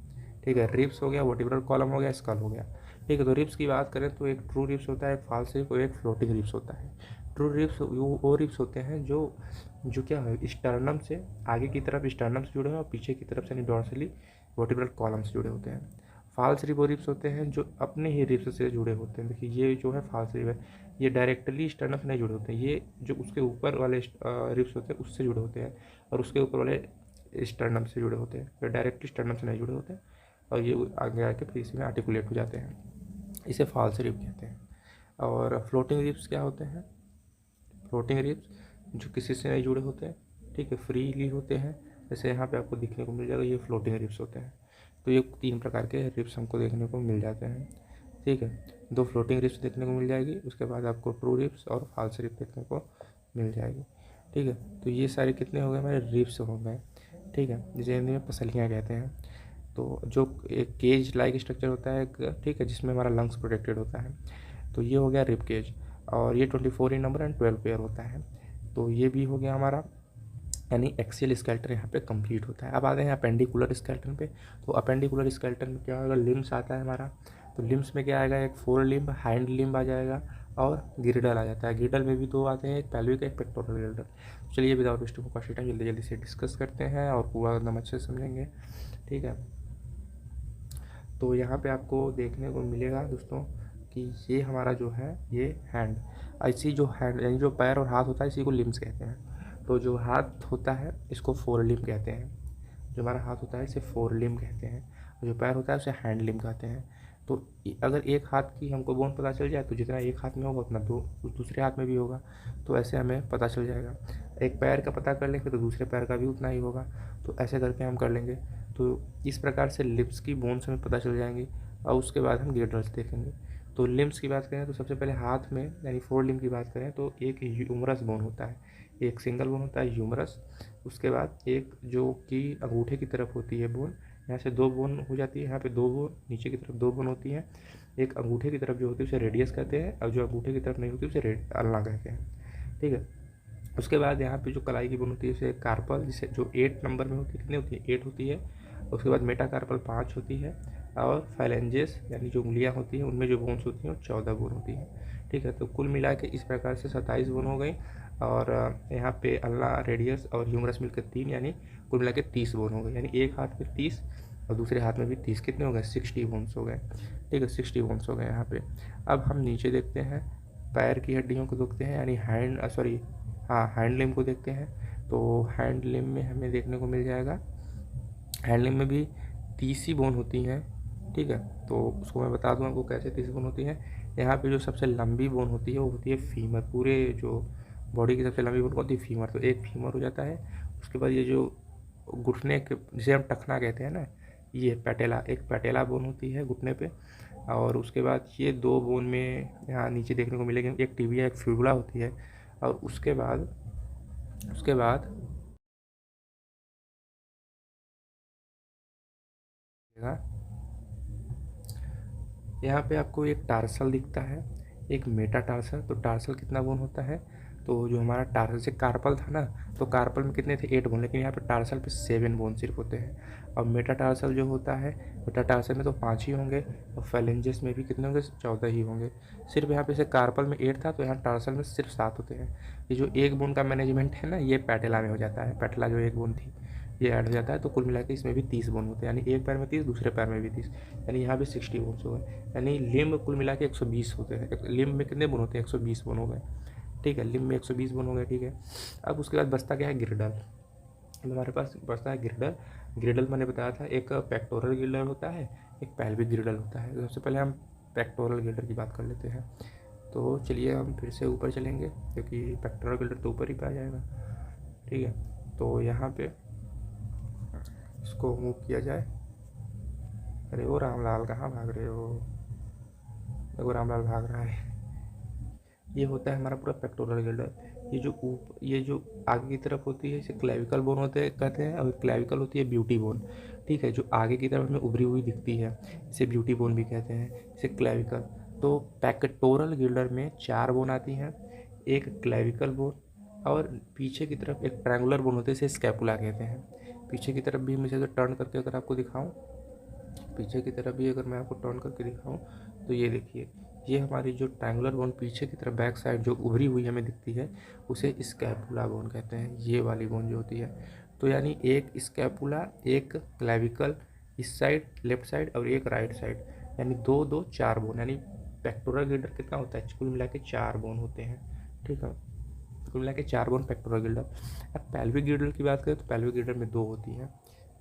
ठीक है, रिब्स हो गया, वर्टिब्रल कॉलम हो गया, स्कल हो गया। ठीक है, तो रिब्स की बात करें तो एक ट्रू रिब्स होता है, एक फॉल्स रिब्स और एक फ्लोटिंग रिब्स होता है। ट्रू रिब्स वो रिब्स होते हैं जो जो क्या है, स्टर्नम से आगे की तरफ स्टर्नम से जुड़े हैं, और पीछे की तरफ से यानी डॉर्सली वर्टिब्रल कॉलम से जुड़े होते हैं। फॉल्स रिब वो रिब्स होते हैं जो अपने ही रिब्स से जुड़े होते हैं। देखिए ये जो है फॉल्स रिब है, ये डायरेक्टली स्टर्नम से नहीं जुड़े होते हैं, ये जो उसके ऊपर वाले रिब्स होते हैं उससे जुड़े होते हैं, और उसके ऊपर वाले स्टर्नम से जुड़े होते हैं, तो डायरेक्टली स्टर्नम से नहीं जुड़े होते हैं, और ये आगे आके फिर इसमें आर्टिकुलेट हो जाते हैं। इसे फॉल्स रिब कहते हैं। और फ्लोटिंग रिब्स क्या होते हैं? फ्लोटिंग रिब्स जो किसी से नहीं जुड़े होते हैं, ठीक है, फ्रीली होते हैं, जैसे यहाँ पे आपको दिखने को मिल जाएगा, ये फ्लोटिंग रिब्स होते हैं। तो ये 3 प्रकार के रिब्स हमको देखने को मिल जाते हैं, ठीक है। 2 फ्लोटिंग रिब्स देखने को मिल जाएगी, उसके बाद आपको ट्रू रिब्स और फॉल्स रिब्स देखने को मिल जाएगी, ठीक है। तो ये सारे कितने हो गए हमारे रिब्स हो गए, ठीक है, जिसे हिंदी में पसलियाँ कहते हैं। तो जो एक केज लाइक स्ट्रक्चर होता है ठीक है, जिसमें हमारा लंग्स प्रोटेक्टेड होता है, तो ये हो गया रिब केज। और ये 24 इन नंबर एंड 12 पेयर होता है। तो ये भी हो गया हमारा, यानी एक्सियल स्केलेटन यहाँ पे कंप्लीट होता है। अब आते हैं अपेंडिकुलर स्केलेटन पे। तो अपेंडिकुलर स्केलेटन में क्या होगा, लिम्स आता है हमारा। तो लिम्स में क्या आएगा, एक फोर लिम्ब, हाइंड लिम्ब आ जाएगा और गिरडल आ जाता है। गिरडल में भी 2 आते हैं, एक पेल्विक एक पेक्टोरल गिरडल। चलिए विदाउट वेस्टिंग क्वेश्चन टाइम जल्दी जल्दी से डिस्कस करते हैं और पूरा एकदम अच्छे से समझेंगे, ठीक है। तो यहाँ पे आपको देखने को मिलेगा दोस्तों कि ये हमारा जो है ये हैंड, ऐसी जो हैंड यानी जो पैर और हाथ होता है इसी को लिम्स कहते हैं। तो जो हाथ होता है इसको फोर लिम्ब कहते हैं, जो हमारा हाथ होता है इसे फोर लिम्ब कहते हैं, और जो पैर होता है उसे हैंड लिम्ब कहते हैं। तो अगर एक हाथ की हमको बोन पता चल जाए तो जितना एक हाथ में होगा उतना दूसरे हाथ में भी होगा, तो ऐसे हमें पता चल जाएगा। एक पैर का पता कर लेंगे तो दूसरे पैर का भी उतना ही होगा, तो ऐसे करके हम कर लेंगे। तो इस प्रकार से लिप्स की बोन्स हमें पता चल जाएंगी और उसके बाद हम गिरडल्स देखेंगे। तो लिम्स की बात करें तो सबसे पहले हाथ में यानी फोर लिम्ब की बात करें तो एक ह्यूमरस बोन होता है, एक सिंगल बोन होता है ह्यूमरस। उसके बाद एक जो कि अंगूठे की तरफ होती है बोन, यहाँ से 2 बोन हो जाती है, यहाँ पे 2 बोन, नीचे की तरफ 2 बोन होती है। एक अंगूठे की तरफ जो होती है उसे रेडियस कहते हैं, और जो अंगूठे की तरफ नहीं होती उसे अल्ना कहते हैं, ठीक है। उसके बाद यहाँ पे जो कलाई की बोन होती है उसे कार्पल, जिसे जो 8 नंबर में होती है, कितनी होती है 8 होती है। उसके बाद मेटाकार्पल 5 होती है, और फाइलेंजेस यानी जो उंगलियाँ होती हैं उनमें जो बोन्स होती हैं वो 14 बोन होती हैं, ठीक है। तो कुल मिला के इस प्रकार से 27 बोन हो गई, और यहाँ पे अल्ना, रेडियस और ह्यूमरस मिलकर 3, यानी कुल मिला के 30 बोन हो गए। यानी एक हाथ में 30 और दूसरे हाथ में भी 30, कितने हो गए 60 बोन्स हो गए, ठीक है, 60 बोन्स हो गए यहाँ पे। अब हम नीचे देखते हैं, पैर की हड्डियों को देखते हैं, यानी हैंड लिम्ब को देखते हैं। तो हैंड लिम्ब में हमें देखने को मिल जाएगा, हैंड लिम्ब में भी 30 ही बोन होती हैं, ठीक है। तो उसको मैं बता दूँ आपको कैसे 30 बोन होती हैं। यहाँ पे जो सबसे लंबी बोन होती है वो होती है फीमर, पूरे जो बॉडी की सबसे लंबी बोन होती है फीमर, तो एक फीमर हो जाता है। उसके बाद ये जो घुटने के, जिसे हम टखना कहते हैं ना, ये पैटेला, एक पैटेला बोन होती है घुटने पे। और उसके बाद ये 2 बोन में यहाँ नीचे देखने को मिलेगी, एक टिबिया एक फिबुला होती है। और उसके बाद यहाँ पे आपको एक टार्सल दिखता है, एक मेटा टार्सल। तो टार्सल कितना बोन होता है, तो जो हमारा टार्सल से कार्पल था ना, तो कार्पल में कितने थे 8 बोन, लेकिन यहाँ पे टार्सल पे 7 बोन सिर्फ होते हैं। और मेटा टार्सल जो होता है, मेटा टार्सल में तो 5 ही होंगे, और फेलेंजेस में भी कितने होंगे 14 ही होंगे। सिर्फ यहाँ पे से कार्पल में 8 था, तो यहाँ टार्सल में सिर्फ 7 होते हैं। ये जो एक बोन का मैनेजमेंट है ना, ये पैटेला में हो जाता है, पैटेला जो एक बोन थी ये ऐड हो जाता है। तो कुल मिला के इसमें भी 30 बोन होते हैं, यानी एक पैर में 30, दूसरे पैर में भी 30, यानी यहाँ भी 60 बोन्स हो गए। यानी लिम्ब कुल मिला के 120 होते हैं। लिम्ब में कितने बोन होते हैं 120 बोन हो गए, ठीक है, लिम्ब में 120 बोन हो गए, ठीक है। अब उसके बाद बचता क्या है, गिरडल। अब हमारे पास बचता है गिरडल। गिरडल मैंने बताया था एक पेक्टोरल गिरडल होता है, एक पेल्विक गिरडल होता है। सबसे पहले हम पेक्टोरल गिरडल की बात कर लेते हैं। तो चलिए हम फिर से ऊपर चलेंगे, क्योंकि पेक्टोरल गिरडल तो ऊपर ही पाया जाएगा, ठीक है। तो यहाँ पे इसको मूव किया जाए। अरे वो रामलाल कहाँ भाग रहे हो, देखो रामलाल भाग रहा है। ये होता है हमारा पूरा पेक्टोरल गिल्डर। ये जो आगे की तरफ होती है इसे क्लेविकल बोन कहते हैं, और क्लेविकल होती है ब्यूटी बोन, ठीक है, जो आगे की तरफ में उभरी हुई दिखती है इसे ब्यूटी बोन भी कहते हैं, इसे क्लेविकल। तो पेक्टोरल गिल्डर में 4 बोन आती हैं, एक क्लेविकल बोन, और पीछे की तरफ एक ट्रायंगुलर बोन होती है, इसे स्कैपुला कहते हैं। पीछे की तरफ भी मुझे अगर टर्न करके अगर आपको दिखाऊं, पीछे की तरफ भी अगर मैं आपको टर्न करके दिखाऊं, तो ये देखिए, ये हमारी जो ट्रायंगुलर बोन पीछे की तरफ बैक साइड जो उभरी हुई हमें दिखती है उसे स्कैपुला बोन कहते हैं, ये वाली बोन जो होती है। तो यानी एक स्कैपुला, एक क्लेविकल इस साइड लेफ्ट साइड, और एक राइट साइड, यानी 2 2 4 बोन, यानी पेक्टोरल गिल्डर कितना होता है, कुल मिला के 4 बोन होते हैं, ठीक है, कुल मिला के 4 बोन पेक्टोरल गिल्डर। अब पेल्विक गिल्डर की बात करें तो पेल्विक गिल्डर में 2 होती हैं,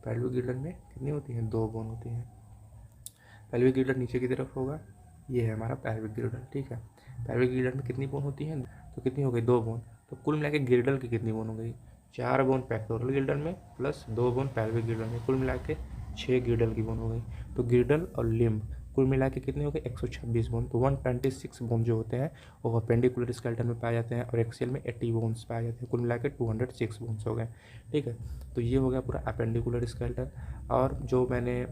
पेल्विक गिल्डर में कितनी होती हैं 2 बोन होती हैं। पेल्विक गिल्डर नीचे की तरफ होगा, ये है हमारा पेल्विक गिल्डर, ठीक है। पेल्विक गिल्डर में कितनी बोन होती हैं, तो कितनी हो गई 2 बोन। तो कुल मिला के गिल्डर की कितनी बोन हो गई 4 बोन पेक्टोरल गिल्डल में प्लस 2 बोन पेल्विक गिल्डल में, कुल मिला के 6 गिल्डल की बोन हो गई। तो गिल्डल और लिम्ब कुल मिला के कितने हो गए 126 बोन। तो 126 बोन जो होते हैं वो अपेंडिकुलर स्केलेटन में पाए जाते हैं और एक्सियल में 80 बोन्स पाए जाते हैं, कुल मिला के 206 बोन्स हो गए। ठीक है, तो ये हो गया पूरा अपेंडिकुलर स्केलेटन। और जो मैंने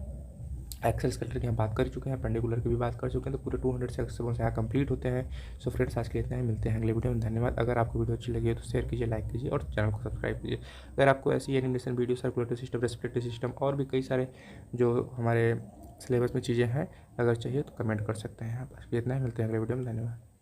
एक्सेल स्केलेटन की हम बात कर चुके हैं, पेंडिकुलर की भी बात कर चुके हैं, तो पूरे 206 बोन्स यहाँ कंप्लीट होते हैं। सो फ्रेंड्स आज के इतना ही, मिलते हैं अगले वीडियो में। धन्यवाद। अगर आपको वीडियो अच्छी लगी है तो शेयर कीजिए, लाइक कीजिए और चैनल को सब्सक्राइब कीजिए। अगर आपको ऐसी animation video, circulatory system, respiratory system और भी कई सारे जो हमारे सिलेबस में चीज़ें हैं अगर चाहिए तो कमेंट कर सकते हैं। यहाँ पर इतना ही, मिलते हैं अगले वीडियो में। धन्यवाद।